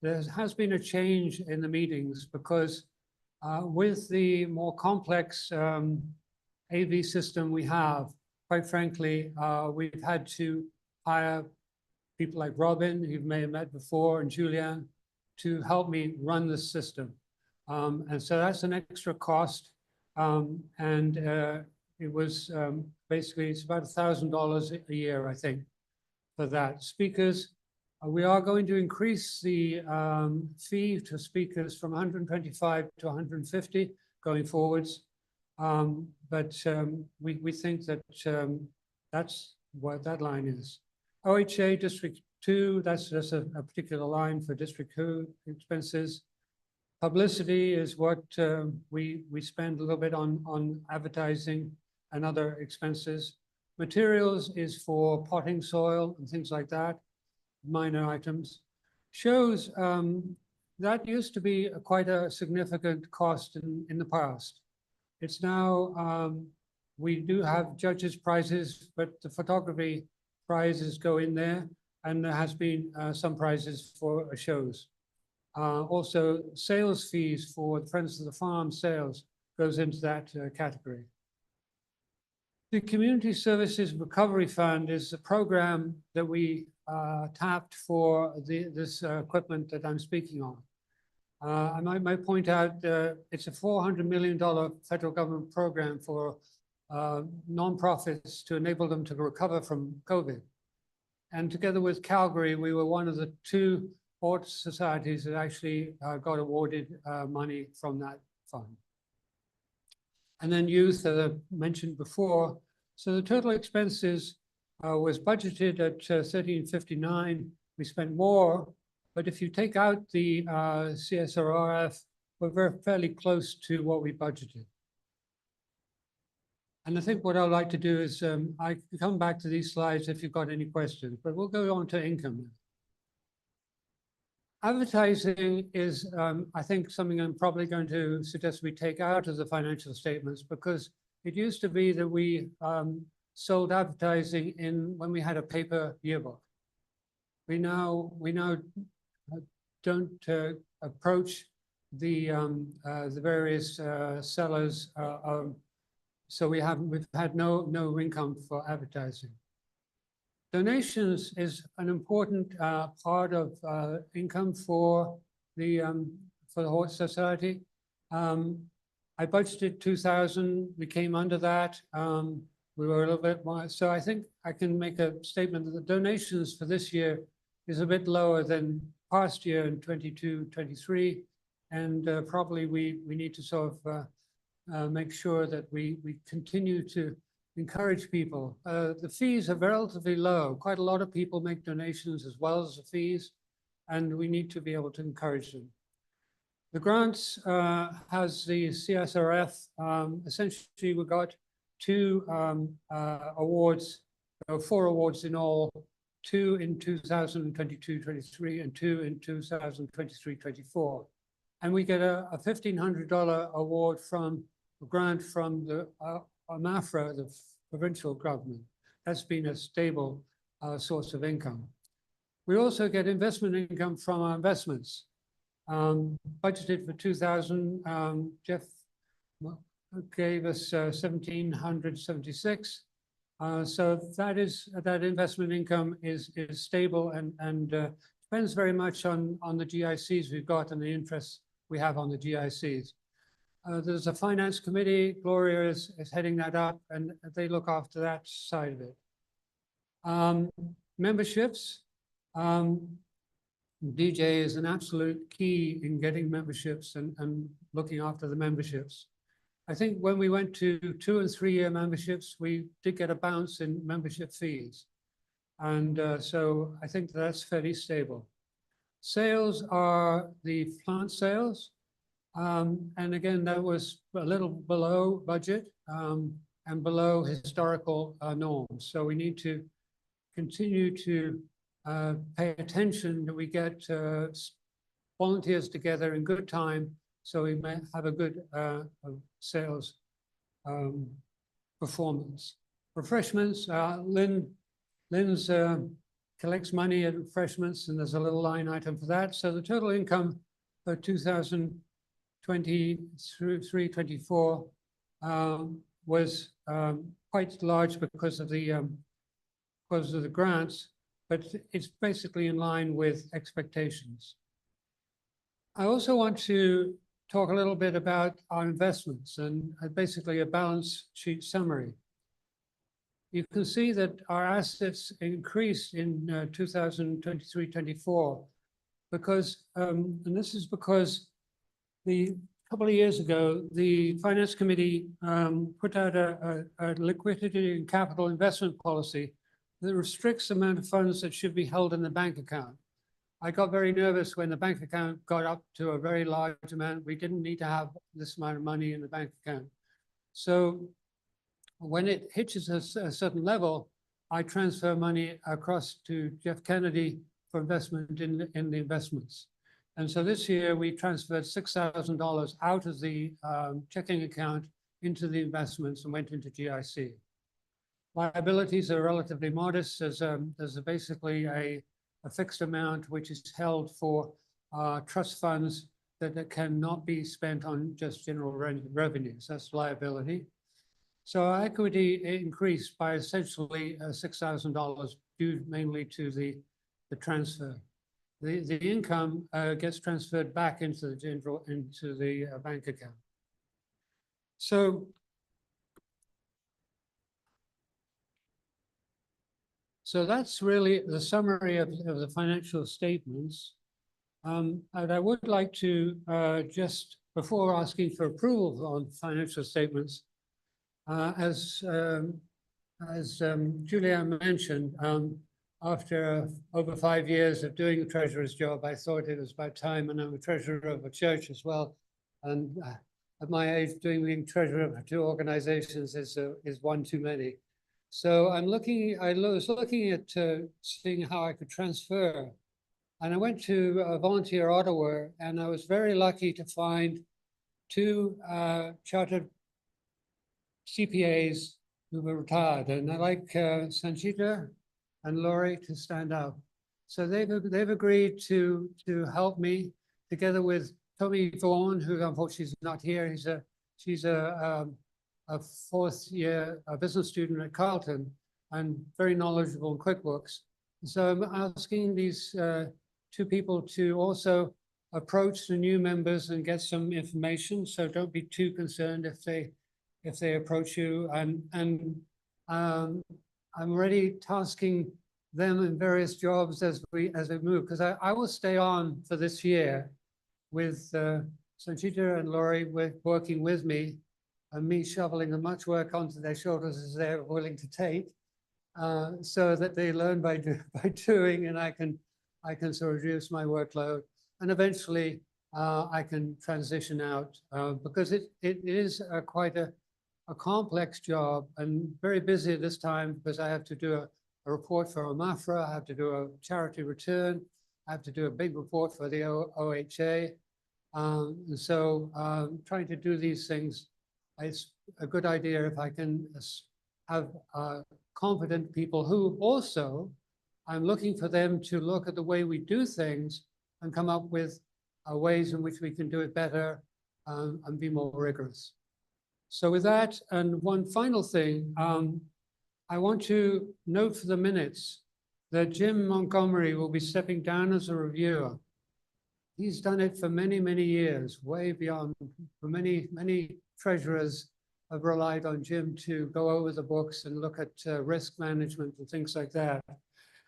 there has been a change in the meetings, because with the more complex AV system we have, quite frankly, we've had to hire people like Robin, who you may have met before, and Julianne, to help me run the system. And so that's an extra cost. It was basically, it's about $1,000 a year, I think, for that. Speakers, we are going to increase the fee to speakers from 125 to 150 going forwards. But we think that that's what that line is. OHA district 2, that's just a particular line for District 2 expenses. Publicity is what we spend a little bit on advertising and other expenses. Materials is for potting soil and things like that, minor items. Shows, that used to be quite a significant cost in the past. It's now, we do have judges' prizes, but the photography prizes go in there, and there has been some prizes for shows. Also, sales fees for the Friends of the Farm sales goes into that category. The Community Services Recovery Fund is a program that we tapped for this equipment that I'm speaking on. I might point out it's a $400 million federal government program for nonprofits to enable them to recover from COVID. And together with Calgary, we were one of the 2 Hort societies that actually got awarded money from that fund. And then youth, as I mentioned before. So the total expenses was budgeted at $1359. We spent more, but if you take out the CSRF, we're fairly close to what we budgeted. And I think what I'd like to do is I can come back to these slides if you've got any questions, but we'll go on to income. Advertising is, I think, something I'm probably going to suggest we take out of the financial statements, because it used to be that we sold advertising when we had a paper yearbook. We now don't approach the various sellers, so we've had no income for advertising. Donations is an important part of income for the Hort Society. I budgeted 2,000. We came under that. We were a little bit more. So I think I can make a statement that the donations for this year is a bit lower than past year in 22, 23. And probably we need to sort of make sure that we continue to encourage people. The fees are relatively low. Quite a lot of people make donations as well as the fees, and we need to be able to encourage them. The grants has the CSRF. Essentially, we got 2 awards, 4 awards in all, 2 in 2022-23 and 2 in 2023-24. And we get a $1,500 award from a grant from the MAFRA, the provincial government. That's been a stable source of income. We also get investment income from our investments. Budgeted for 2,000, Jeff gave us 1,776. So that investment income is stable and depends very much on the GICs we've got and the interests we have on the GICs. There's a finance committee. Gloria is heading that up, and they look after that side of it. Memberships. DJ is an absolute key in getting memberships and looking after the memberships. I think when we went to 2- and 3-year memberships, we did get a bounce in membership fees. And so I think that's fairly stable. Sales are the plant sales. And again, that was a little below budget and below historical norms. So we need to continue to pay attention that we get volunteers together in good time, so we may have a good sales performance. Refreshments, Lynn's collects money at refreshments, and there's a little line item for that. So the total income for 2023-24 was quite large because of the grants, but it's basically in line with expectations. I also want to talk a little bit about our investments and basically a balance sheet summary. You can see that our assets increased in 2023-24 because, and this is because a couple of years ago, the Finance Committee put out a liquidity and capital investment policy that restricts the amount of funds that should be held in the bank account. I got very nervous when the bank account got up to a very large amount. We didn't need to have this amount of money in the bank account. So when it hitches a certain level, I transfer money across to Jeff Kennedy for investment in the investments. And so this year we transferred $6,000 out of the checking account into the investments and went into GIC. Liabilities are relatively modest. There's basically a fixed amount which is held for trust funds that cannot be spent on just general revenues. That's liability. So our equity increased by essentially $6,000 due mainly to the transfer. The income gets transferred back into the bank account. So that's really the summary of the financial statements. And I would like to just, before asking for approval on financial statements, as Julianne mentioned, after over 5 years of doing the treasurer's job, I thought it was about time, and I'm a treasurer of a church as well. And at my age, being treasurer of 2 organizations is one too many. So I was looking at seeing how I could transfer. And I went to Volunteer Ottawa, and I was very lucky to find 2 chartered CPAs who were retired. And I like Sanchita and Laurie to stand up. So they've agreed to help me, together with Tommy Vaughan, who unfortunately is not here. She's a 4th year business student at Carleton and very knowledgeable in QuickBooks. So I'm asking these 2 people to also approach the new members and get some information. So don't be too concerned if they approach you. And I'm already tasking them in various jobs as we move, because I will stay on for this year with Sanchita and Laurie working with me, and me shoveling as much work onto their shoulders as they're willing to take, so that they learn by doing, and I can sort of reduce my workload, and eventually I can transition out, because it is quite a complex job and very busy at this time, because I have to do a report for OMAFRA, I have to do a charity return, I have to do a big report for the OHA. And so trying to do these things, it's a good idea if I can have competent people who also, I'm looking for them to look at the way we do things and come up with ways in which we can do it better and be more rigorous. So with that, and one final thing, I want to note for the minutes that Jim Montgomery will be stepping down as a reviewer. He's done it for many, many years, way beyond, for many, many treasurers have relied on Jim to go over the books and look at risk management and things like that.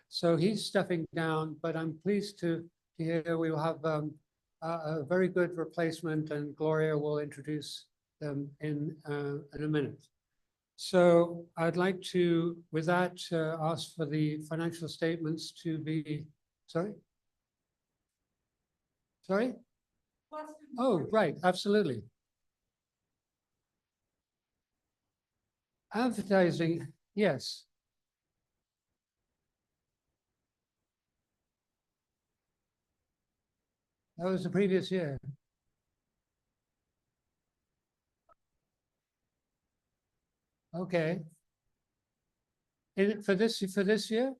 So he's stepping down, but I'm pleased to hear we will have a very good replacement, and Gloria will introduce them in a minute. So I'd like to, with that, ask for the financial statements to be, sorry? Sorry? Oh, right, absolutely. Advertising, yes. That was the previous year. Okay. For this year?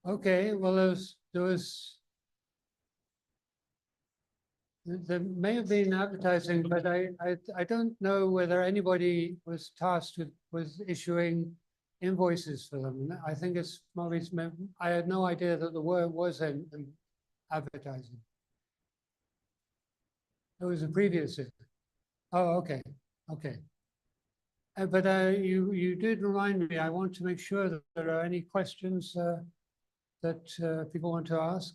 Okay, well, there may have been advertising, but I don't know whether anybody was tasked with issuing invoices for them. I think it's probably, I had no idea that the word was in advertising. It was a previous year. Oh, okay, okay. But you did remind me, I want to make sure that there are any questions that people want to ask.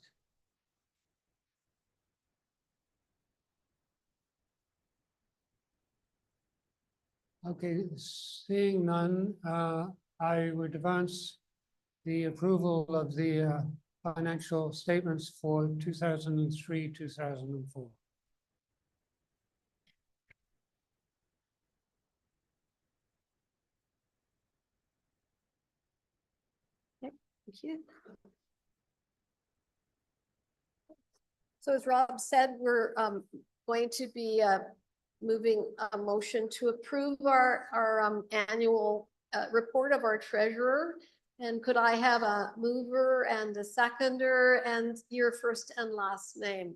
Okay, seeing none, I would advance the approval of the financial statements for 2003, 2004. Thank you. So as Rob said, we're going to be moving a motion to approve our annual report of our treasurer. And could I have a mover and a seconder and your first and last name?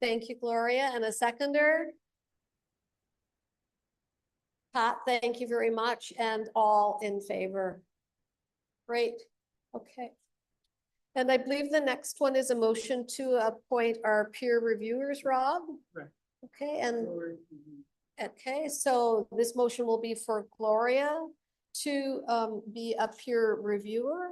Thank you, Gloria. And a seconder? Pat, thank you very much. And all in favor? Great. Okay. And I believe the next one is a motion to appoint our peer reviewers, Rob? Right. Okay, and okay, so this motion will be for Gloria to be a peer reviewer.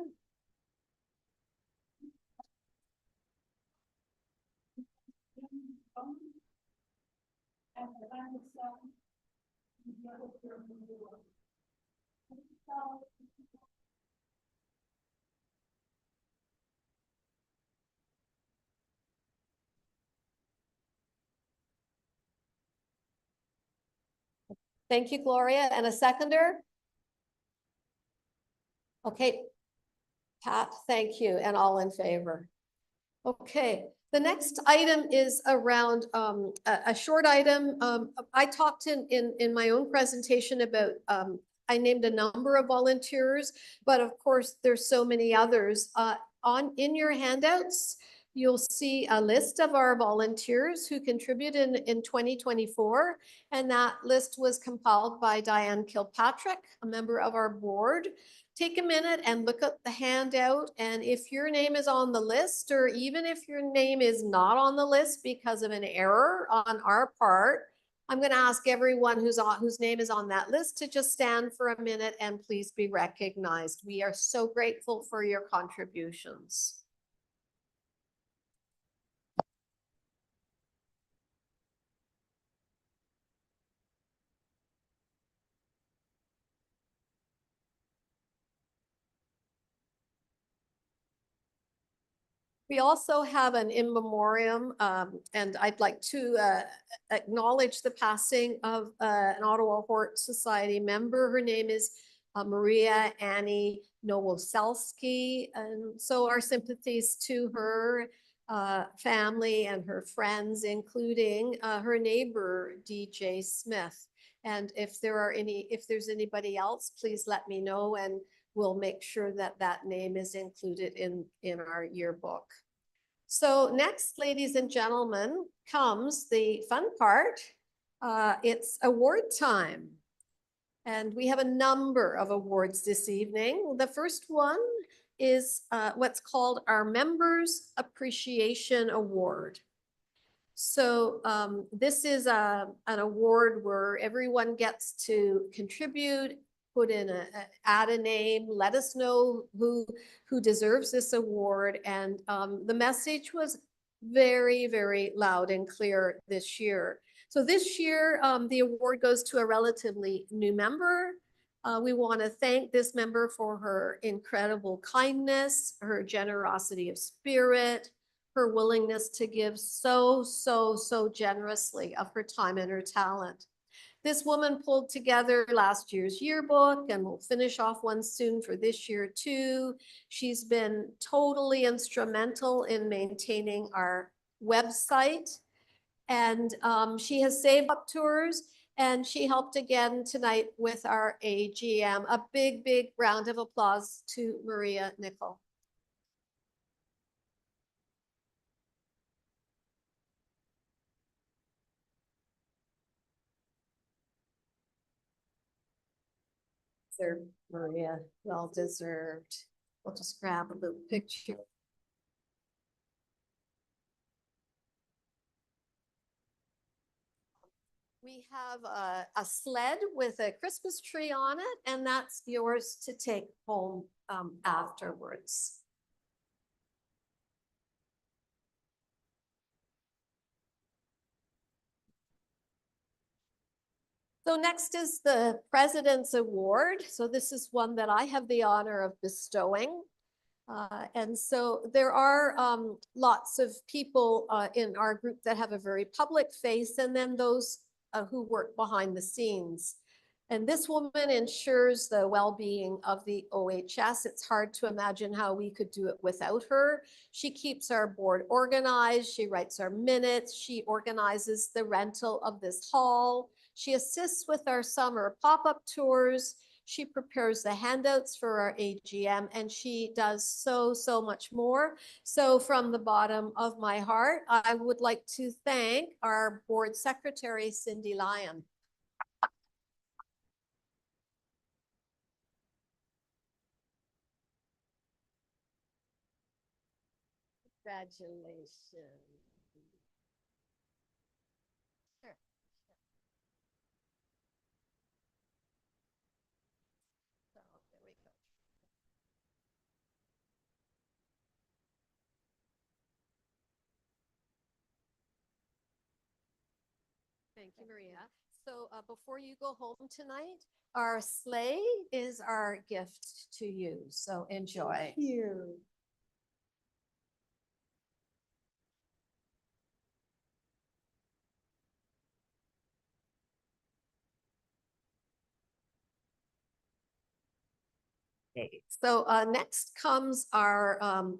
Thank you, Gloria. And a seconder? Okay. Pat, thank you. And all in favor? Okay. The next item is around a short item. I talked in my own presentation about I named a number of volunteers, but of course there's so many others. In your handouts, you'll see a list of our volunteers who contributed in 2024, and that list was compiled by Diane Kilpatrick, a member of our board. Take a minute and look at the handout, and if your name is on the list, or even if your name is not on the list because of an error on our part, I'm going to ask everyone whose name is on that list to just stand for a minute and please be recognized. We are so grateful for your contributions. We also have an in memoriam, and I'd like to acknowledge the passing of an Ottawa Hort Society member. Her name is Maria Annie Nowoselski. And so our sympathies to her family and her friends, including her neighbor, DJ Smith. And if there's anybody else, please let me know, and we'll make sure that that name is included in our yearbook. So next, ladies and gentlemen, comes the fun part. It's award time. And we have a number of awards this evening. The first one is what's called our Members Appreciation Award. So this is an award where everyone gets to contribute, put in add a name, let us know who deserves this award. And the message was very, very loud and clear this year. So this year, the award goes to a relatively new member. We want to thank this member for her incredible kindness, her generosity of spirit, her willingness to give so generously of her time and her talent. This woman pulled together last year's yearbook, and we'll finish off one soon for this year too. She's been totally instrumental in maintaining our website, and she has saved up tours, and she helped again tonight with our AGM. A big round of applause to Maria Nickel. Maria, well deserved. We'll just grab a little picture. We have a sled with a Christmas tree on it, and that's yours to take home afterwards. So next is the President's Award. So this is one that I have the honor of bestowing. And so there are lots of people in our group that have a very public face, and then those who work behind the scenes. And this woman ensures the well-being of the OHS. It's hard to imagine how we could do it without her. She keeps our board organized. She writes our minutes. She organizes the rental of this hall. She assists with our summer pop-up tours. She prepares the handouts for our AGM, and she does so much more. So from the bottom of my heart, I would like to thank our board secretary, Cindy Lyon. Congratulations. Sure. So there we go. Thank you, Maria. So before you go home tonight, our sleigh is our gift to you. So enjoy. Thank you. Okay. So next comes our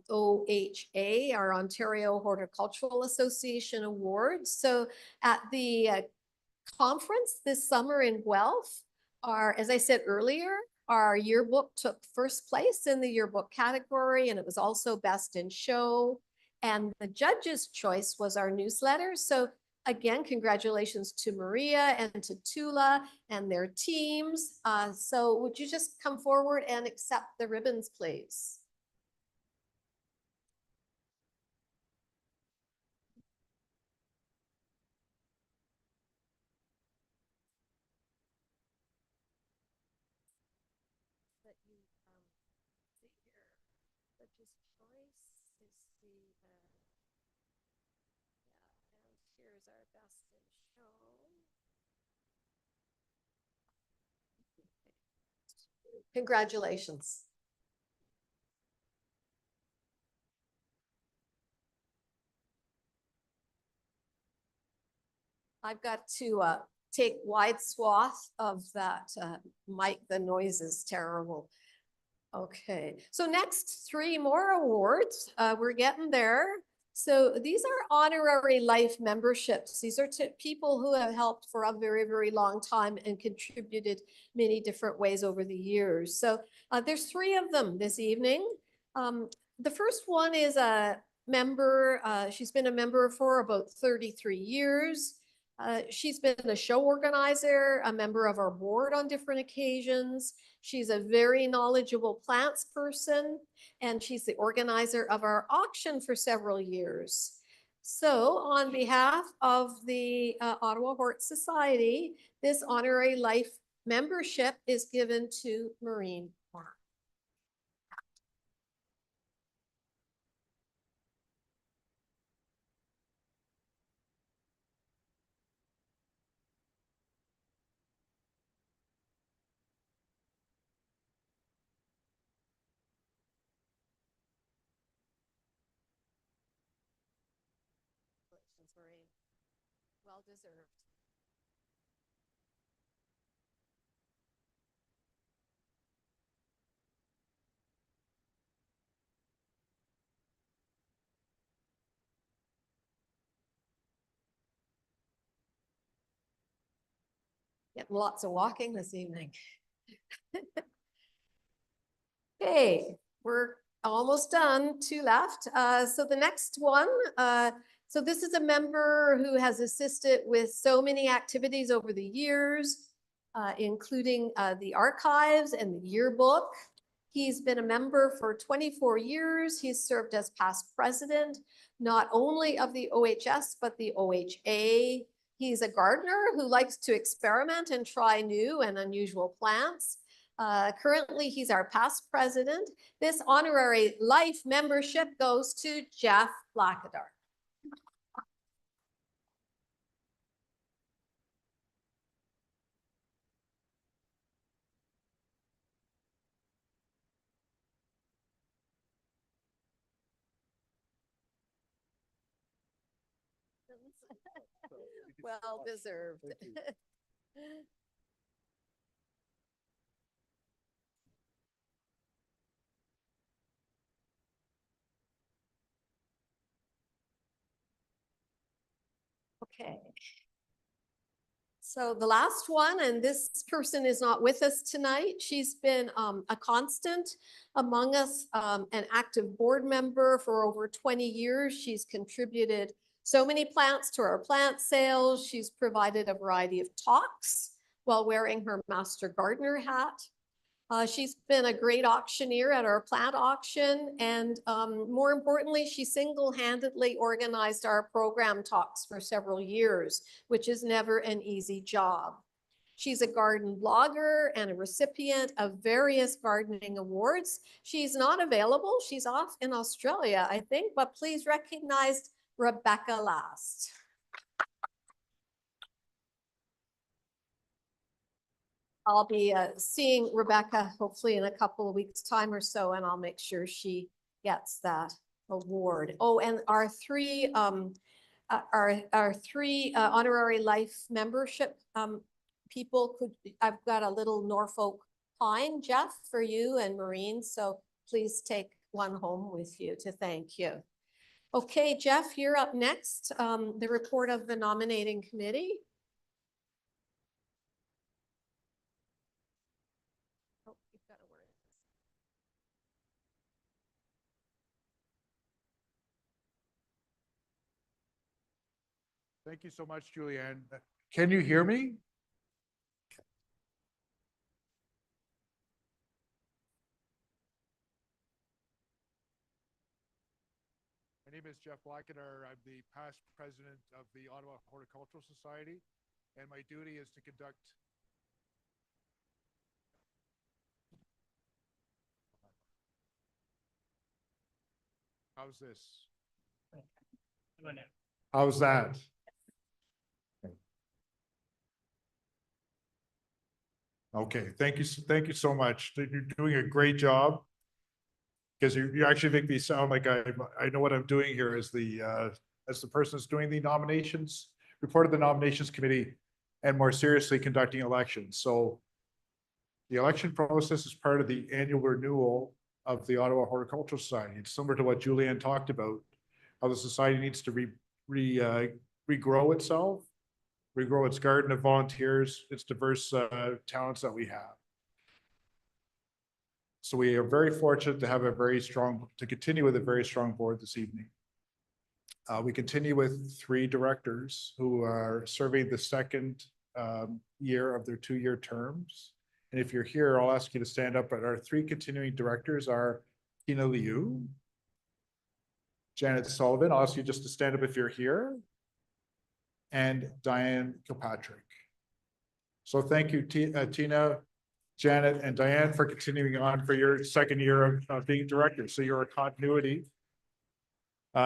OHA, our Ontario Horticultural Association Awards. So at the conference this summer in Guelph, as I said earlier, our yearbook took first place in the yearbook category, and it was also best in show. And the judge's choice was our newsletter. So again, congratulations to Maria and to Tula and their teams. So would you just come forward and accept the ribbons, please? That you see here, judge's choice is the and here's our best in show. Congratulations. I've got to take wide swath of that mic. The noise is terrible. Okay, so next, 3 more awards. We're getting there. So these are honorary life memberships. These are to people who have helped for a very long time and contributed many different ways over the years. So there's 3 of them this evening. The first one is a member. She's been a member for about 33 years. She's been a show organizer, a member of our board on different occasions. She's a very knowledgeable plants person, and she's the organizer of our auction for several years. So on behalf of the Ottawa Hort Society, this honorary life membership is given to Maureen. Maureen. Well deserved. Getting lots of walking this evening. Okay, we're almost done, 2 left. So the next one, so this is a member who has assisted with so many activities over the years, including the archives and the yearbook. He's been a member for 24 years. He's served as past president, not only of the OHS, but the OHA. He's a gardener who likes to experiment and try new and unusual plants. Currently, he's our past president. This honorary life membership goes to Jeff Blackadar. Well deserved. Okay. So the last one, and this person is not with us tonight. She's been a constant among us, an active board member for over 20 years. She's contributed so many plants to our plant sales. She's provided a variety of talks while wearing her master gardener hat. She's been a great auctioneer at our plant auction. And more importantly, she single-handedly organized our program talks for several years, which is never an easy job. She's a garden blogger and a recipient of various gardening awards. She's not available. She's off in Australia, I think, but please recognize Rebecca Last. I'll be seeing Rebecca hopefully in a couple of weeks' time or so, and I'll make sure she gets that award. Oh, and our three honorary life membership people I've got a little Norfolk pine, Jeff, for you and Maureen. So please take one home with you to thank you. Okay, Jeff, you're up next. The report of the nominating committee. Oh, you've got a word. Thank you so much, Julianne. Can you hear me? My name is Jeff Blacketer. I'm the past president of the Ottawa Horticultural Society, and my duty is to conduct. How's this? How's that? Okay, thank you so much. You're doing a great job. Because you actually make me sound like I know what I'm doing here as the person that's doing the nominations, report of the nominations committee, and more seriously conducting elections. So the election process is part of the annual renewal of the Ottawa Horticultural Society. It's similar to what Julianne talked about, how the society needs to regrow itself, regrow its garden of volunteers, its diverse talents that we have. So we are very fortunate to have to continue with a very strong board this evening. We continue with 3 directors who are serving the second year of their 2-year terms. And if you're here, I'll ask you to stand up. But our 3 continuing directors are Tina Liu, Janet Sullivan. I'll ask you just to stand up if you're here, and Diane Kilpatrick. So thank you, Tina, Janet, and Diane, for continuing on for your second year of being director. So you're a continuity.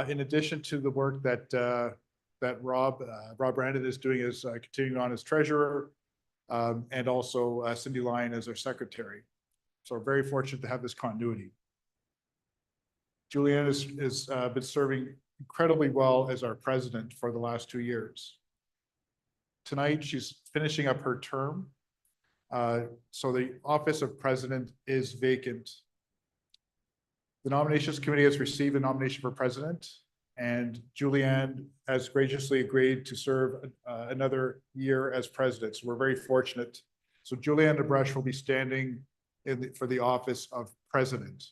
In addition to the work that Rob Brandon is doing as continuing on as treasurer, and also Cindy Lyon as our secretary. So we're very fortunate to have this continuity. Julianne has been serving incredibly well as our president for the last 2 years. Tonight, she's finishing up her term. So the office of president is vacant. The nominations committee has received a nomination for president, and Julianne has graciously agreed to serve another year as president. So we're very fortunate. So Julianne DeBrush will be standing for the office of president.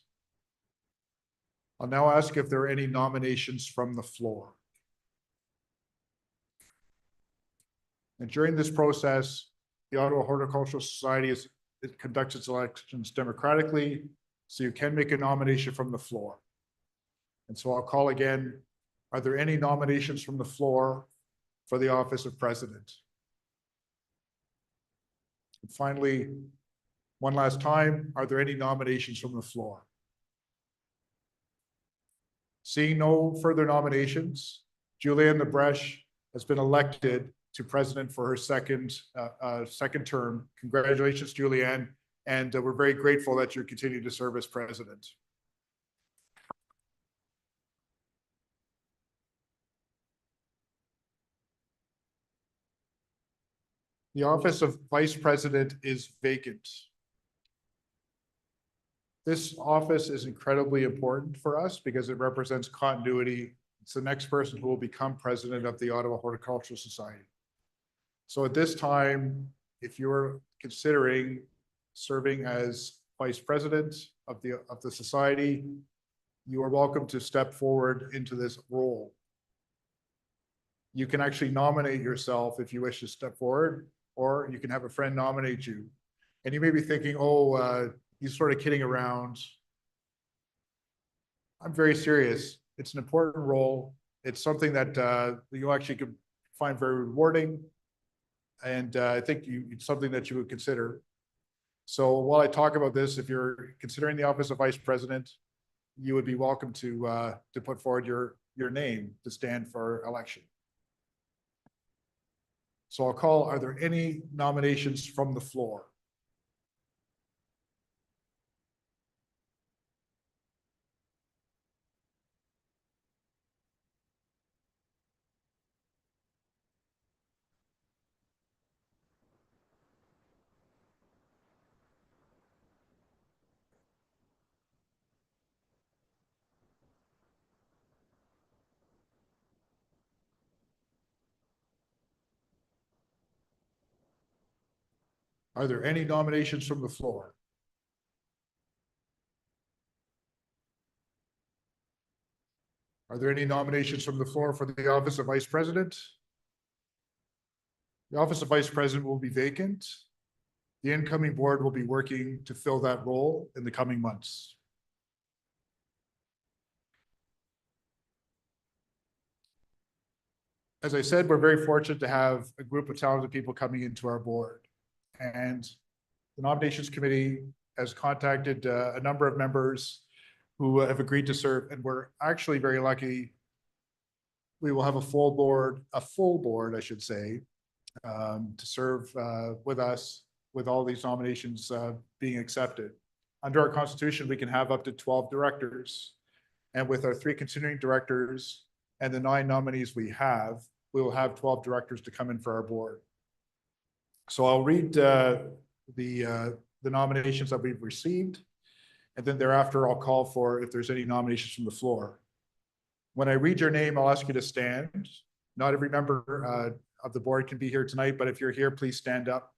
I'll now ask if there are any nominations from the floor. And during this process, the Ottawa Horticultural Society conducts its elections democratically, so you can make a nomination from the floor. And so I'll call again, are there any nominations from the floor for the office of president? And finally, one last time, are there any nominations from the floor? Seeing no further nominations, Julianne DeBrush has been elected to president for her second term. Congratulations, Julianne, and we're very grateful that you continue to serve as president. The office of Vice President is vacant. This office is incredibly important for us because it represents continuity. It's the next person who will become president of the Ottawa Horticultural Society. So at this time, if you're considering serving as vice president of the society, you are welcome to step forward into this role. You can actually nominate yourself if you wish to step forward, or you can have a friend nominate you. And you may be thinking, oh, he's sort of kidding around. I'm very serious. It's an important role. It's something that you actually could find very rewarding. And I think it's something that you would consider. So while I talk about this, if you're considering the office of vice president, you would be welcome to put forward your name to stand for election. So I'll call, are there any nominations from the floor? Are there any nominations from the floor? Are there any nominations from the floor for the office of vice president? The office of vice president will be vacant. The incoming board will be working to fill that role in the coming months. As I said, we're very fortunate to have a group of talented people coming into our board. And the nominations committee has contacted a number of members who have agreed to serve, and we're actually very lucky. We will have a full board, I should say, to serve with us with all these nominations being accepted. Under our constitution, we can have up to 12 directors. And with our 3 continuing directors and the 9 nominees we will have 12 directors to come in for our board. So I'll read the nominations that we've received, and then thereafter I'll call for if there's any nominations from the floor. When I read your name, I'll ask you to stand. Not every member of the board can be here tonight, but if you're here, please stand up.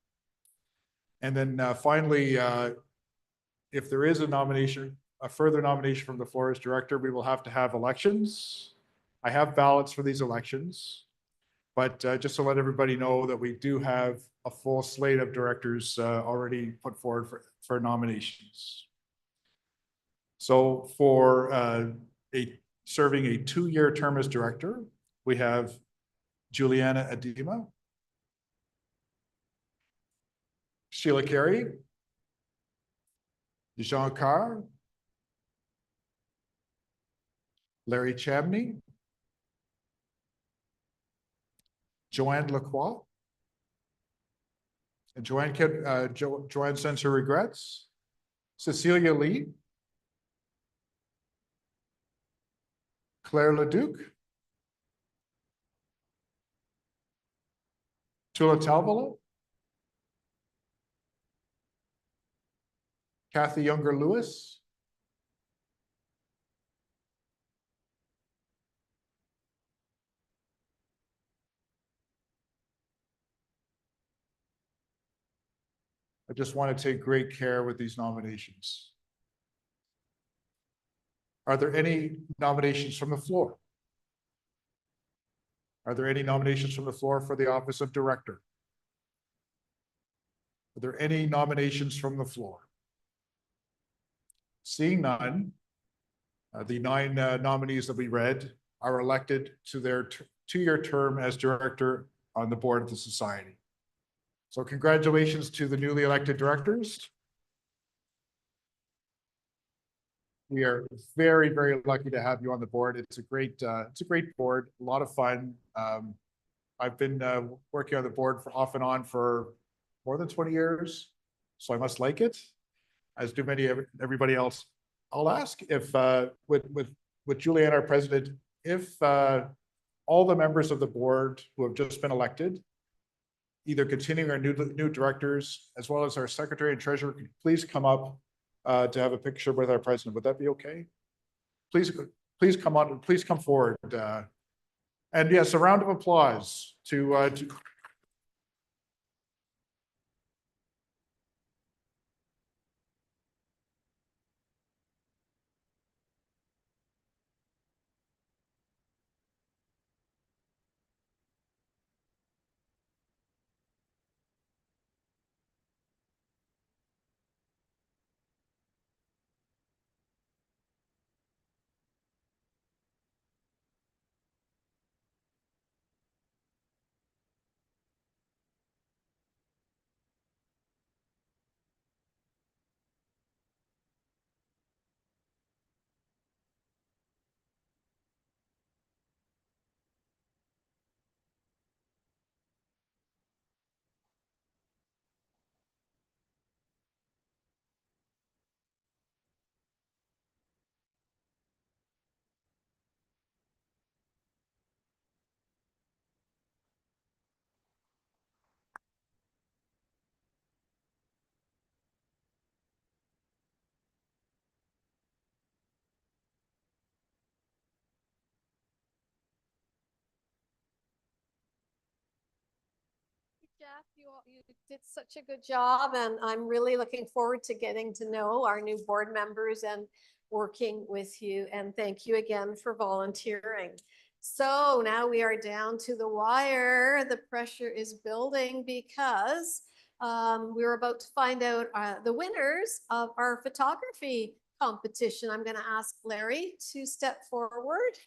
And then finally, if there is a further nomination from the floor as director, we will have to have elections. I have ballots for these elections, but just to let everybody know that we do have a full slate of directors already put forward for nominations. So for serving a 2-year term as director, we have Juliana Adima, Sheila Carey, Jean Carr, Larry Chabney, Joanne Lacroix, and Joanne sends her regrets, Cecilia Lee, Claire Leduc, Tula Talvala, Kathy Younger-Lewis, I just want to take great care with these nominations. Are there any nominations from the floor? Are there any nominations from the floor for the office of director? Are there any nominations from the floor? Seeing none, the 9 nominees that we read are elected to their 2-year term as director on the board of the society. So congratulations to the newly elected directors. We are very, very lucky to have you on the board. It's a great board, a lot of fun. I've been working on the board off and on for more than 20 years, so I must like it, as do everybody else. I'll ask if with Julianne, our president, if all the members of the board who have just been elected either continuing our new directors, as well as our secretary and treasurer, could please come up to have a picture with our president. Would that be okay? Please come on, please come forward. And yes, a round of applause to Jeff, you did such a good job, and I'm really looking forward to getting to know our new board members and working with you. And thank you again for volunteering. So now we are down to the wire. The pressure is building because we're about to find out the winners of our photography competition. I'm going to ask Larry to step forward.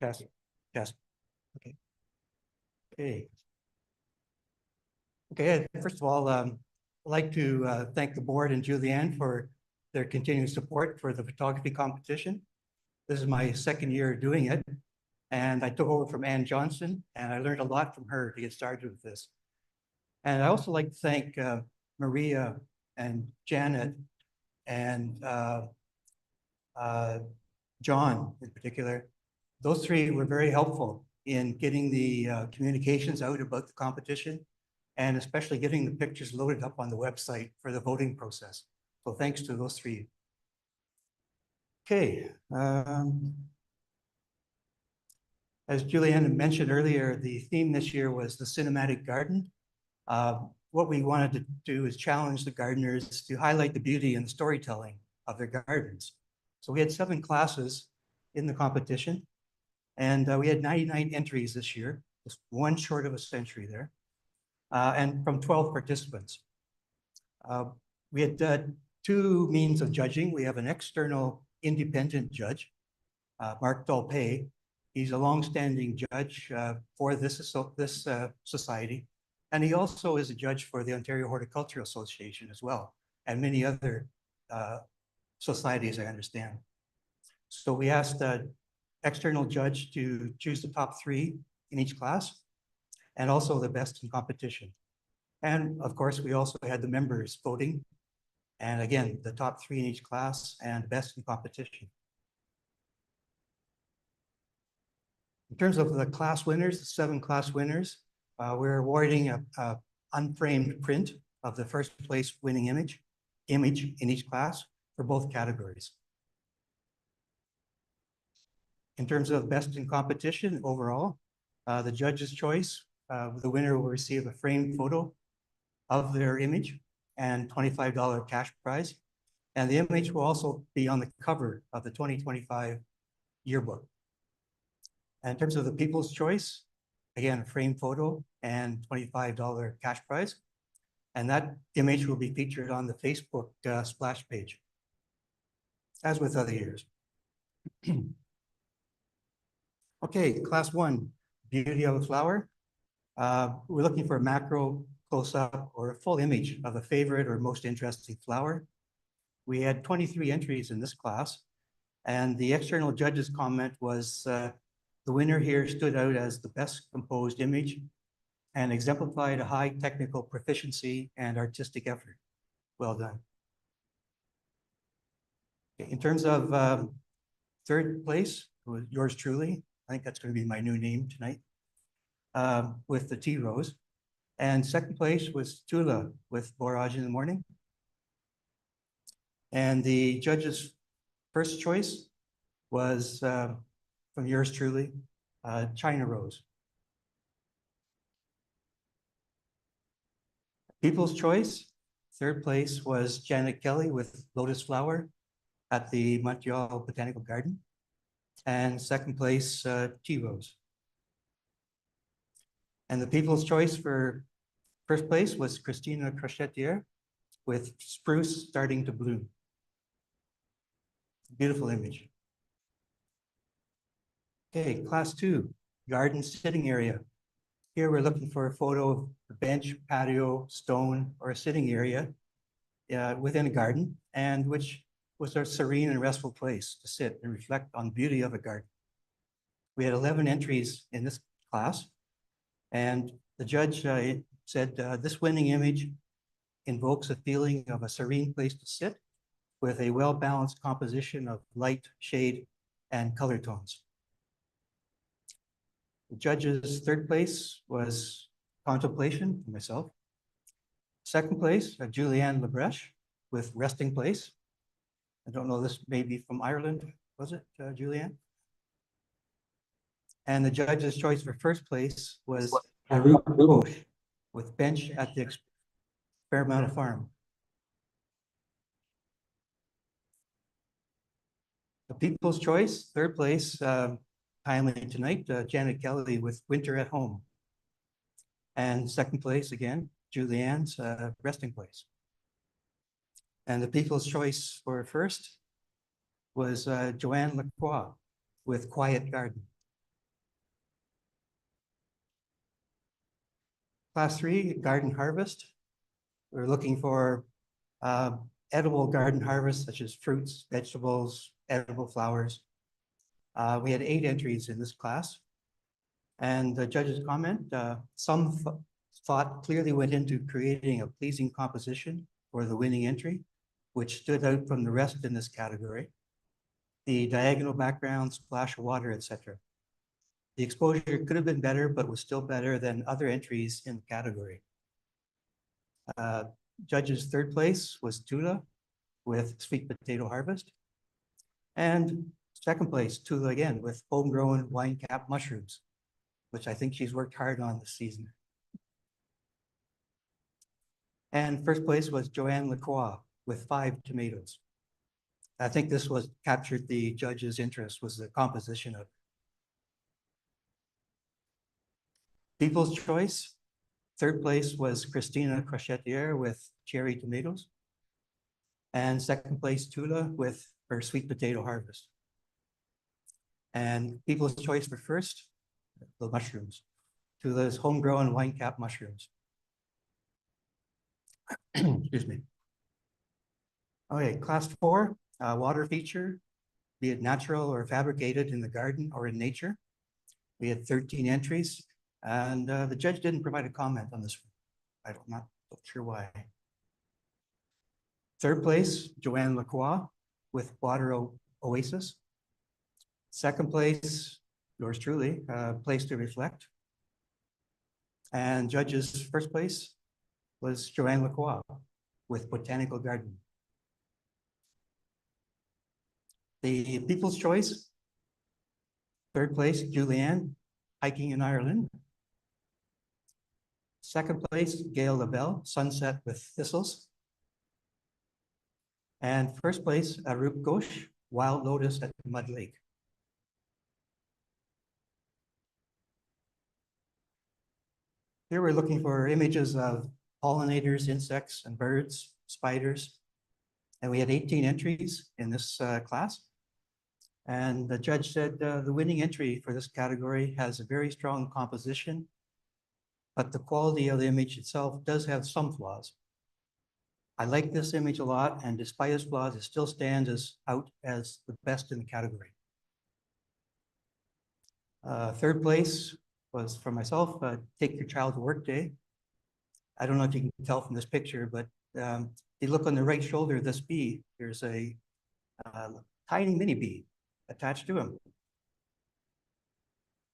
Test, test. Okay. Okay. Okay, first of all, I'd like to thank the board and Julianne for their continued support for the photography competition. This is my second year doing it, and I took over from Ann Johnson, and I learned a lot from her to get started with this. And I also like to thank Maria and Janet and John in particular. Those three were very helpful in getting the communications out about the competition, and especially getting the pictures loaded up on the website for the voting process. So thanks to those three. Okay. As Julianne mentioned earlier, the theme this year was the cinematic garden. What we wanted to do is challenge the gardeners to highlight the beauty and the storytelling of their gardens. So we had 7 classes in the competition, and we had 99 entries this year, just one short of a century there, and from 12 participants. We had 2 means of judging. We have an external independent judge, Mark Dolpay. He's a longstanding judge for this society, and he also is a judge for the Ontario Horticultural Association as well, and many other societies, I understand. So we asked the external judge to choose the top 3 in each class, and also the best in competition. And of course, we also had the members voting, And again, the top 3 in each class and best in competition. In terms of the class winners, the 7 class winners, we're awarding a unframed print of the first place winning image in each class for both categories. In terms of best in competition overall, the judge's choice, the winner will receive a framed photo of their image and $25 cash prize. And the image will also be on the cover of the 2025 yearbook. And in terms of the people's choice, again, a framed photo and $25 cash prize. And that image will be featured on the Facebook splash page, as with other years. Okay, class 1, beauty of a flower. We're looking for a macro close-up or a full image of a favorite or most interesting flower. We had 23 entries in this class, and the external judge's comment was the winner here stood out as the best composed image and exemplified a high technical proficiency and artistic effort. Well done. In terms of third place, was yours truly. I think that's going to be my new name tonight, with the tea rose. And second place was Tula with Borage in the Morning. And the judge's first choice was from yours truly, China Rose. People's choice, third place was Janet Kelly with Lotus Flower at the Montreal Botanical Garden. And second place, Tea Rose. And the people's choice for first place was Christina Crochetier with Spruce Starting to Bloom. Beautiful image. Okay, class 2, garden sitting area. Here we're looking for a photo of a bench, patio, stone, or a sitting area within a garden, and which was a serene and restful place to sit and reflect on the beauty of a garden. We had 11 entries in this class, and the judge said this winning image invokes a feeling of a serene place to sit with a well-balanced composition of light, shade, and color tones. The judge's third place was Contemplation, for myself. Second place, Julianne Lebreche with Resting Place. I don't know, this may be from Ireland, was it, Julianne? And the judge's choice for first place was Harouk Ghosh with Bench at the Experimental Farm. The people's choice, third place, timely tonight, Janet Kelly with Winter at Home. And second place again, Julianne's Resting Place. And the people's choice for first was Joanne Lacroix with Quiet Garden. Class 3, Garden Harvest. We're looking for edible garden harvest, such as fruits, vegetables, edible flowers. We had 8 entries in this class. And the judge's comment, some thought clearly went into creating a pleasing composition for the winning entry, which stood out from the rest in this category. The diagonal background, splash of water, etc. The exposure could have been better, but was still better than other entries in the category. Judge's third place was Tula with Sweet Potato Harvest. And second place, Tula again with Homegrown Wine Cap Mushrooms, which I think she's worked hard on this season. And first place was Joanne Lacroix with 5 tomatoes. I think this was captured the judge's interest, was the composition of People's Choice. Third place was Christina Crochetier with cherry tomatoes. And second place, Tula with her Sweet Potato Harvest. And People's Choice for first, the mushrooms. Tula's Homegrown Wine Cap Mushrooms. Excuse me. Okay, class 4, water feature, be it natural or fabricated in the garden or in nature. We had 13 entries, and the judge didn't provide a comment on this one. I'm not sure why. Third place, Joanne Lacroix with Water Oasis. Second place, yours truly, Place to Reflect. And judges' first place was Joanne Lacroix with Botanical Garden. The People's Choice, third place, Julianne, Hiking in Ireland. Second place, Gail LaBelle, Sunset with Thistles. And first place, Arup Ghosh, Wild Lotus at Mud Lake. Here we're looking for images of pollinators, insects, and birds, spiders. And we had 18 entries in this class. And the judge said the winning entry for this category has a very strong composition, but the quality of the image itself does have some flaws. I like this image a lot, and despite its flaws, it still stands out as the best in the category. Third place was for myself, Take Your Child to Work Day. I don't know if you can tell from this picture, but if you look on the right shoulder of this bee, there's a tiny mini bee attached to him.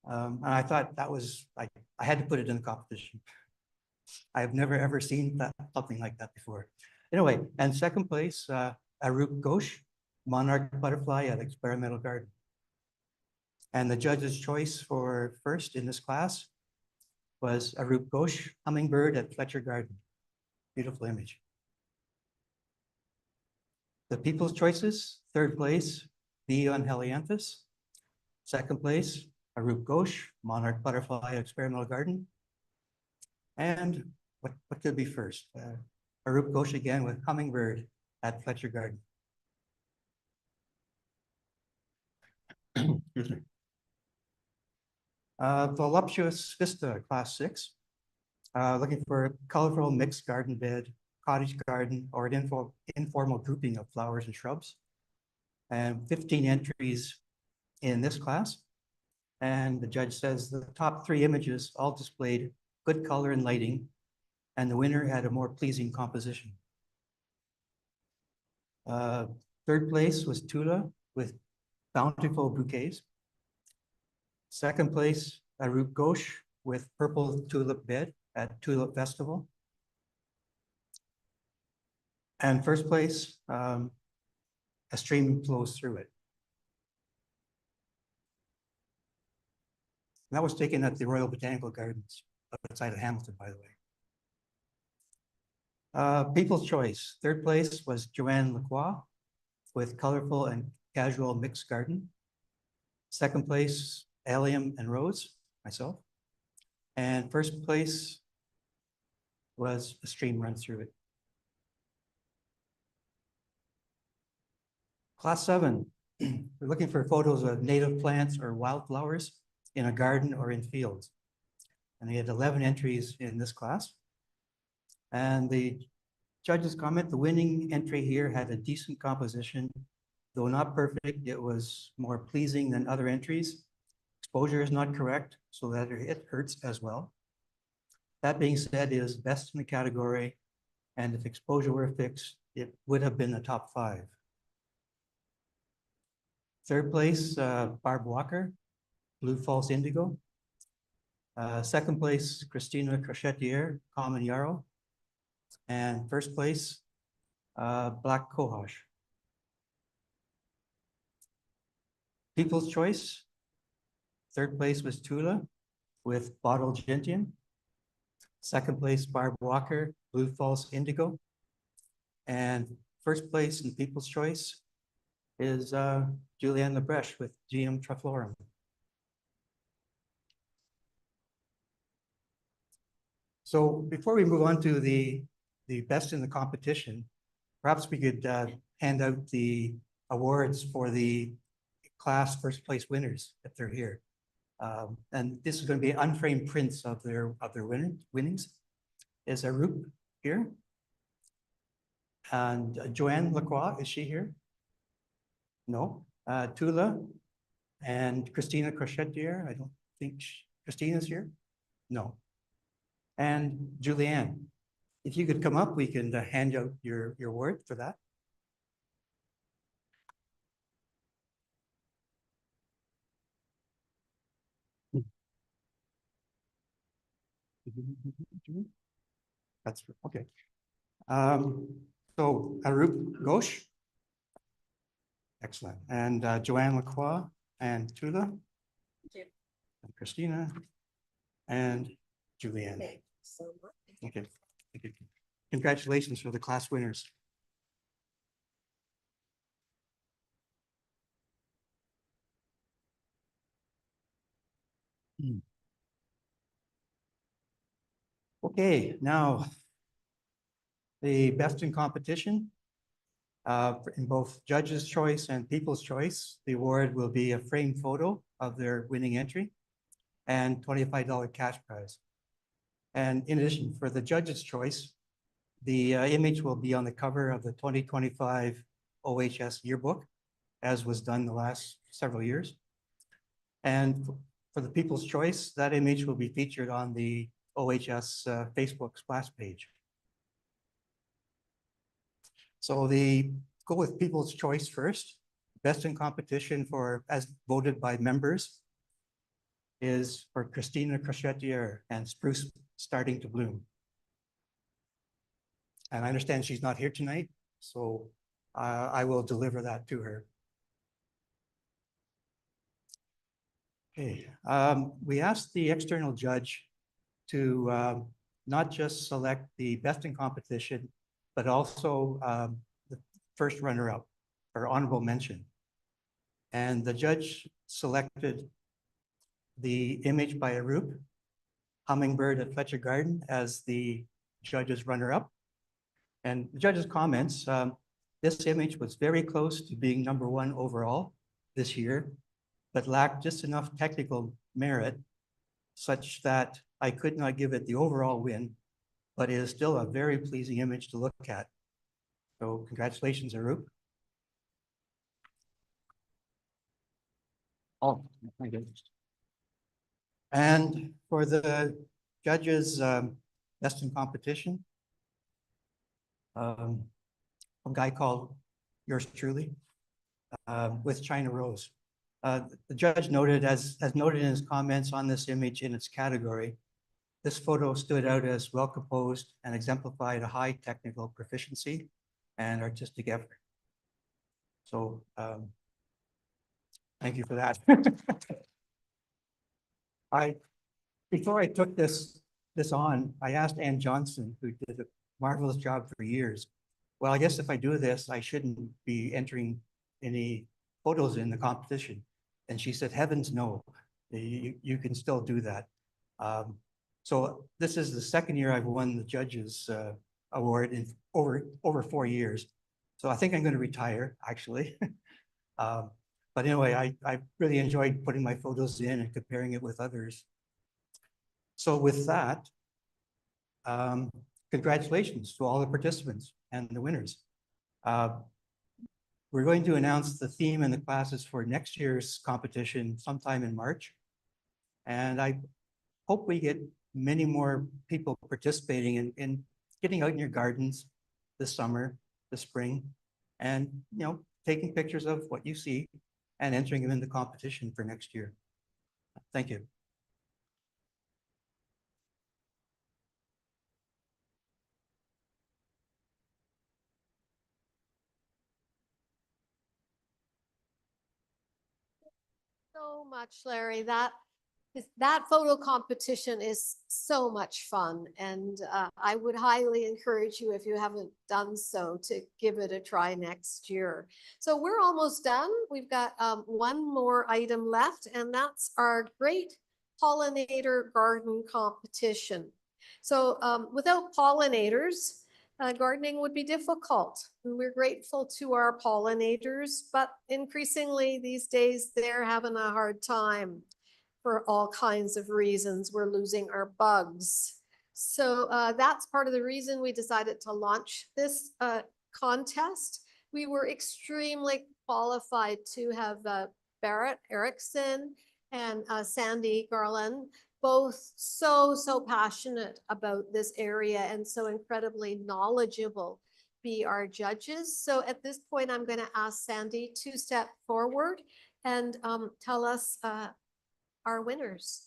And I thought that was, I had to put it in the competition. I've never ever seen something like that before. Anyway, and second place, Arup Ghosh, Monarch Butterfly at Experimental Garden. And the judge's choice for first in this class was Arup Ghosh, Hummingbird at Fletcher Garden. Beautiful image. The People's Choices, third place, Bee on Helianthus. Second place, Arup Ghosh, Monarch Butterfly at Experimental Garden. And what could be first? Arup Ghosh again with Hummingbird at Fletcher Garden. Excuse me. Voluptuous Vista, Class 6. Looking for a colorful mixed garden bed, cottage garden, or an informal grouping of flowers and shrubs. And 15 entries in this class. And the judge says the top 3 images all displayed good color and lighting, and the winner had a more pleasing composition. Third place was Tula with Bountiful Bouquets. Second place, Arup Ghosh with Purple Tulip Bed at Tulip Festival. And first place, A Stream Flows Through It. That was taken at the Royal Botanical Gardens outside of Hamilton, by the way. People's Choice, third place was Joanne Lacroix with Colorful and Casual Mixed Garden. Second place, Allium and Rose, myself. And first place was A Stream Runs Through It. Class 7, we're looking for photos of native plants or wildflowers in a garden or in fields. And they had 11 entries in this class. And the judge's comment, the winning entry here had a decent composition. Though not perfect, it was more pleasing than other entries. Exposure is not correct, so that it hurts as well. That being said, it is best in the category, and if exposure were fixed, it would have been the top 5. Third place, Barb Walker, Blue False Indigo. Second place, Christina Crochetier, Common Yarrow. And first place, Black Cohosh. People's Choice, third place was Tula with Bottle Gentian. Second place, Barb Walker, Blue False Indigo. And first place in People's Choice is Julianne Lebreche with GM Triflorum. So before we move on to the best in the competition, perhaps we could hand out the awards for the class first place winners if they're here. And this is going to be unframed prints of their winnings. Is Arup here? And Joanne Lacroix, is she here? No. Tula and Christina Crochetier, I don't think Christina's here. No. And Julianne, If you could come up, we can hand out your award for that. That's okay. So Arup Ghosh. Excellent. And Joanne Lacroix and Tula. And Christina and Julianne. Okay. Thank you. Congratulations for the class winners. Okay, now the best in competition. In both Judge's Choice and People's Choice, the award will be a framed photo of their winning entry and $25 cash prize. And in addition, for the Judge's Choice, the image will be on the cover of the 2025 OHS yearbook, as was done the last several years. And for the People's Choice, that image will be featured on the OHS Facebook splash page. So go with People's Choice first. Best in competition for, as voted by members, is for Christina Crochetier and Spruce Starting to Bloom. And I understand she's not here tonight, so I will deliver that to her. Okay, we asked the external judge to not just select the best in competition, but also the first runner-up or honorable mention. And the judge selected the image by Arup, Hummingbird at Fletcher Garden, as the judge's runner-up. And the judge's comments, this image was very close to being #1 overall this year, but lacked just enough technical merit such that I could not give it the overall win, but it is still a very pleasing image to look at. So congratulations, Arup. Oh, my goodness. And for the judges' best in competition, a guy called yours truly with China Rose. The judge noted, as noted in his comments on this image in its category, this photo stood out as well composed and exemplified a high technical proficiency and artistic effort. So thank you for that. Before I took this on, I asked Ann Johnson, who did a marvelous job for years. Well, I guess if I do this, I shouldn't be entering any photos in the competition. And she said, heavens no, you can still do that. So this is the second year I've won the judges award in over 4 years. So I think I'm going to retire, actually. But anyway, I really enjoyed putting my photos in and comparing it with others. So with that, congratulations to all the participants and the winners. We're going to announce the theme and the classes for next year's competition sometime in March. And I hope we get many more people participating in getting out in your gardens this summer, this spring, and taking pictures of what you see and entering them in the competition for next year. Thank you. So much, Larry. That photo competition is so much fun, and I would highly encourage you, if you haven't done so, to give it a try next year. So we're almost done. We've got one more item left, and that's our great pollinator garden competition. So without pollinators, gardening would be difficult. And we're grateful to our pollinators, but increasingly these days they're having a hard time for all kinds of reasons. We're losing our bugs. So that's part of the reason we decided to launch this contest. We were extremely qualified to have Barrett Erickson and Sandy Garland both so passionate about this area and so incredibly knowledgeable be our judges. So at this point, I'm going to ask Sandy to step forward and tell us our winners.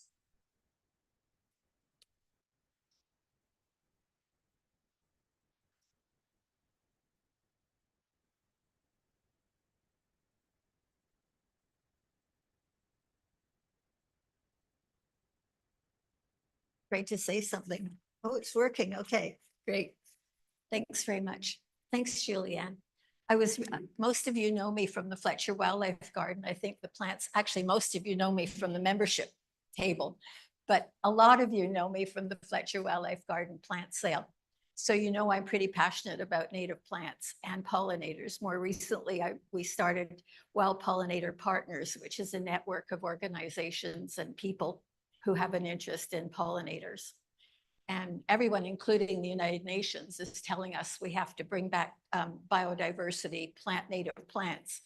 Great to say something. Oh, it's working. Okay, great. Thanks very much. Thanks, Julianne. Most of you know me from the Fletcher Wildlife Garden. I think the plants, actually, most of you know me from the membership table, but a lot of you know me from the Fletcher Wildlife Garden plant sale. So you know I'm pretty passionate about native plants and pollinators. More recently, we started Wild Pollinator Partners, which is a network of organizations and people who have an interest in pollinators. And everyone, including the United Nations, is telling us we have to bring back biodiversity, plant native plants,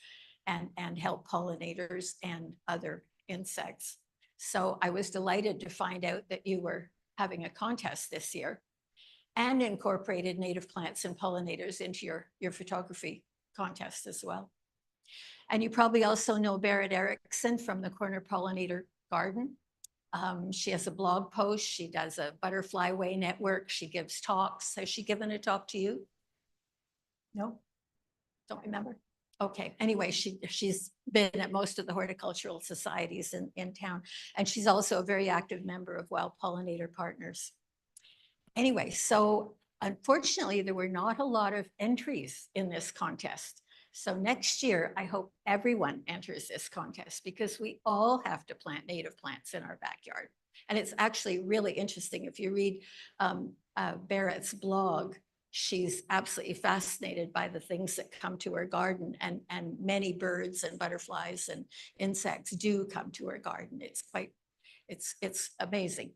and help pollinators and other insects. So I was delighted to find out that you were having a contest this year and incorporated native plants and pollinators into your photography contest as well. And you probably also know Berit Erickson from the Corner Pollinator Garden. She has a blog post. She does a Butterfly Way network. She gives talks. Has she given a talk to you? No? Don't remember? Okay. Anyway, she's been at most of the horticultural societies in town. And she's also a very active member of Wild Pollinator Partners. Anyway, so unfortunately, there were not a lot of entries in this contest. So next year, I hope everyone enters this contest because we all have to plant native plants in our backyard. And it's actually really interesting. If you read Berit's blog, she's absolutely fascinated by the things that come to her garden, and many birds and butterflies and insects do come to her garden. It's amazing.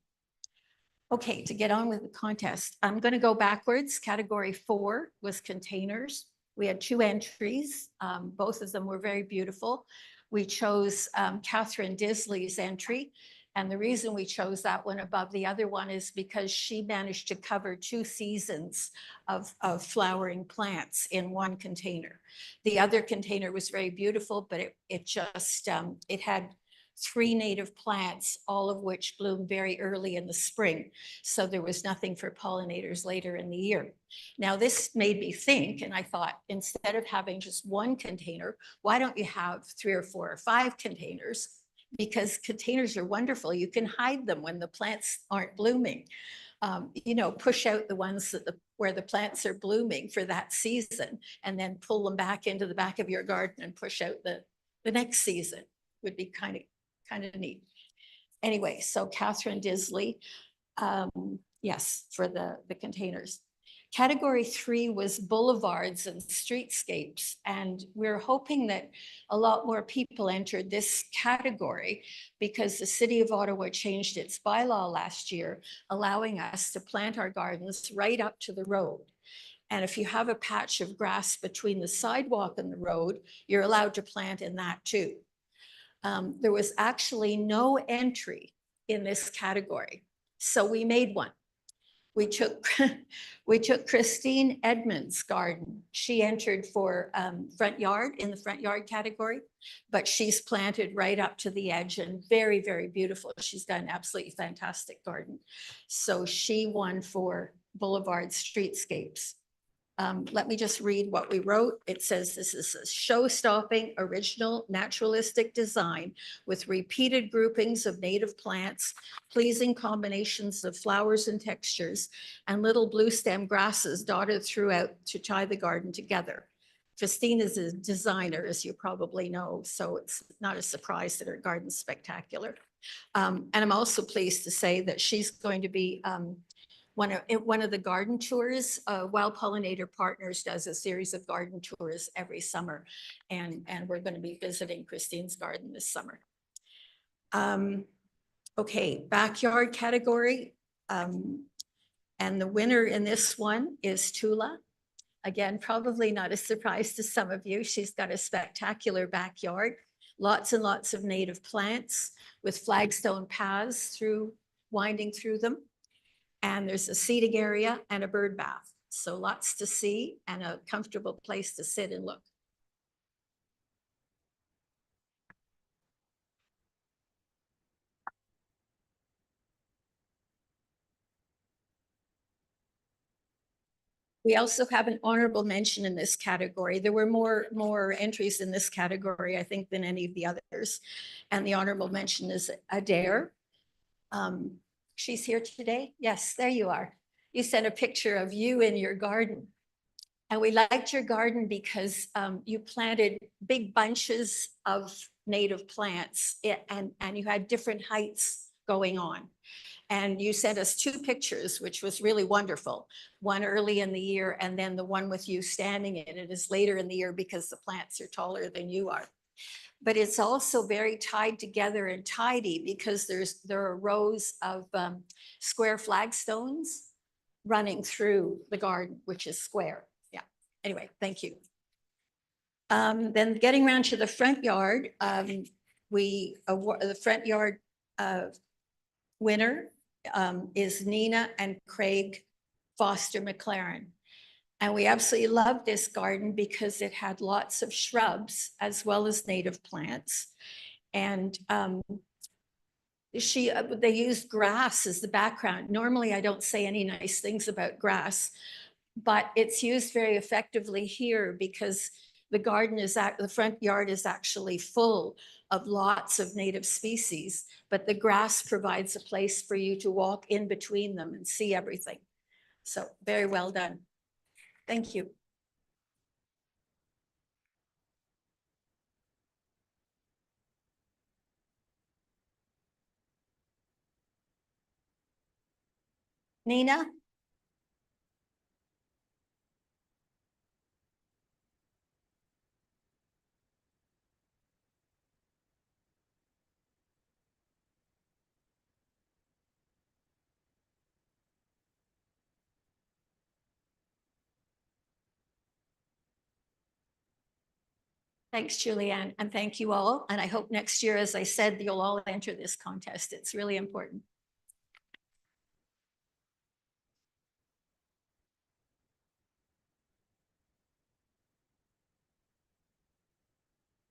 Okay, to get on with the contest, I'm going to go backwards. Category 4 was containers. We had 2 entries. Both of them were very beautiful. We chose Catherine Disley's entry. And the reason we chose that one above the other one is because she managed to cover 2 seasons of flowering plants in one container. The other container was very beautiful, but it had 3 native plants, all of which bloom very early in the spring. So there was nothing for pollinators later in the year. Now this made me think, and I thought, instead of having just 1 container, why don't you have 3 or 4 or 5 containers? Because containers are wonderful. You can hide them when the plants aren't blooming. Push out the ones where the plants are blooming for that season, and then pull them back into the back of your garden and push out the next season. Would be kind of neat. Anyway, so Catherine Disley, yes, for the containers. Category 3 was boulevards and streetscapes. And we're hoping that a lot more people entered this category because the city of Ottawa changed its bylaw last year, allowing us to plant our gardens right up to the road. And if you have a patch of grass between the sidewalk and the road, you're allowed to plant in that too. There was actually no entry in this category. So we made one. We took Christine Edmonds' garden. She entered for front yard in the front yard category, but she's planted right up to the edge and very, very beautiful. She's got an absolutely fantastic garden. So she won for Boulevard Streetscapes. Let me just read what we wrote. It says this is a show-stopping, original, naturalistic design with repeated groupings of native plants, pleasing combinations of flowers and textures, and little blue stem grasses dotted throughout to tie the garden together. Christine is a designer, as you probably know, so it's not a surprise that her garden's spectacular. And I'm also pleased to say that she's going to be one of the garden tours. Wild Pollinator Partners does a series of garden tours every summer, and we're going to be visiting Christine's garden this summer. Okay, backyard category, and the winner in this one is Tula. Again, probably not a surprise to some of you. She's got a spectacular backyard, lots and lots of native plants with flagstone paths through winding through them. And there's a seating area and a bird bath. So lots to see and a comfortable place to sit and look. We also have an honorable mention in this category. There were more entries in this category, I think, than any of the others. And the honorable mention is Adair. She's here today. Yes, there you are. You sent a picture of you in your garden. And we liked your garden because you planted big bunches of native plants and you had different heights going on. And you sent us 2 pictures, which was really wonderful. One early in the year, and then the one with you standing in it is later in the year because the plants are taller than you are. But it's also very tied together and tidy because there are rows of square flagstones running through the garden, which is square. Yeah. Anyway, thank you. Then getting around to the front yard, the front yard winner is Nina and Craig Foster McLaren. And we absolutely loved this garden because it had lots of shrubs as well as native plants. And they used grass as the background. Normally, I don't say any nice things about grass, but it's used very effectively here because the garden is the front yard is actually full of lots of native species, but the grass provides a place for you to walk in between them and see everything. So very well done. Thank you. Nina? Thanks, Julianne, and thank you all. And I hope next year, as I said, you'll all enter this contest. It's really important.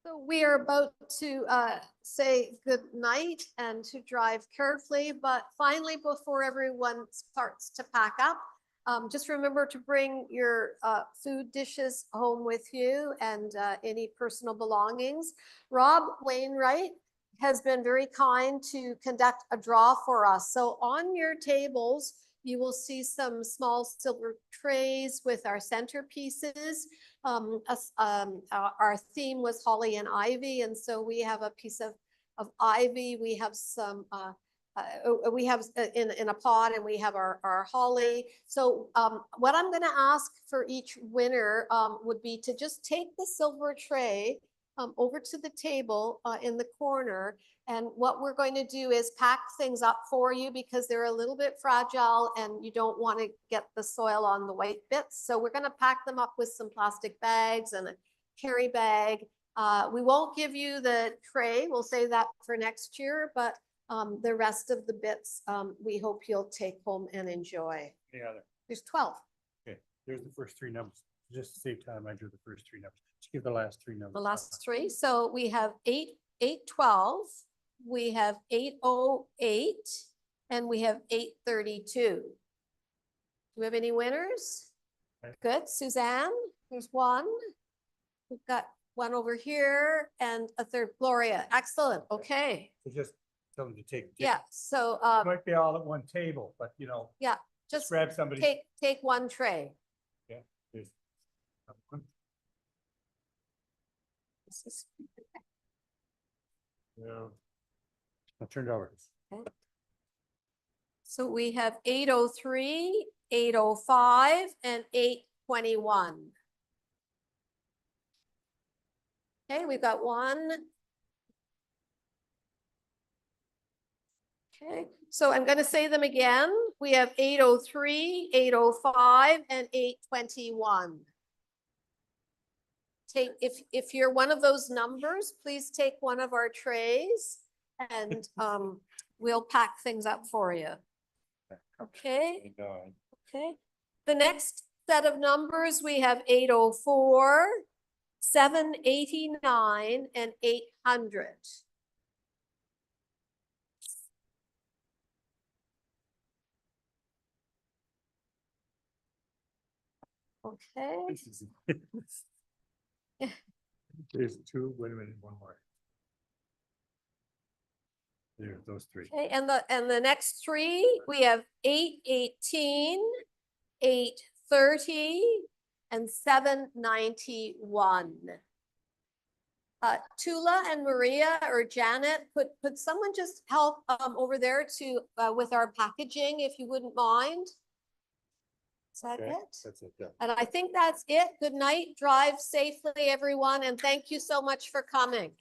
So we are about to say good night and to drive carefully, but finally, before everyone starts to pack up, just remember to bring your food dishes home with you and any personal belongings. Rob Wainwright has been very kind to conduct a draw for us. So on your tables, you will see some small silver trays with our centerpieces. Our theme was holly and ivy, and so we have a piece of ivy. We have some we have in a pot, and we have our holly. So what I'm going to ask for each winner would be to just take the silver tray over to the table in the corner. And what we're going to do is pack things up for you because they're a little bit fragile and you don't want to get the soil on the white bits. So we're going to pack them up with some plastic bags and a carry bag. We won't give you the tray. We'll save that for next year, but the rest of the bits, we hope you'll take home and enjoy. Yeah, There's 12. okay. There's the first 3 numbers. Just to save time, I drew the first 3 numbers. Just give the last 3 numbers. The last 3. So we have 812, we have 808, and we have 832. Do we have any winners? Okay. Good. Suzanne, there's one. We've got one over here and a third. Gloria. Excellent. Okay. So just tell them to take. Yeah. So It might be all at one table, but you know. yeah, Just just grab somebody. take one tray. Yeah. There's one. This is Yeah. I turned over. So we have 803, 805, and 821. Okay, we've got one. Okay, so I'm going to say them again. We have 803, 805, and 821. Take, if you're one of those numbers, please take one of our trays. and we'll pack things up for you. Okay, okay. The next set of numbers, we have 804, 789, and 800. Okay. There's two, wait a minute, one more. There, those three. Okay, and the next three, we have 818, 830, and 791. Tula and Maria or Janet, could someone just help over there to with our packaging, if you wouldn't mind? Is that Okay, it? that's it, yeah. And I think that's it. Good night, drive safely, everyone, and thank you so much for coming.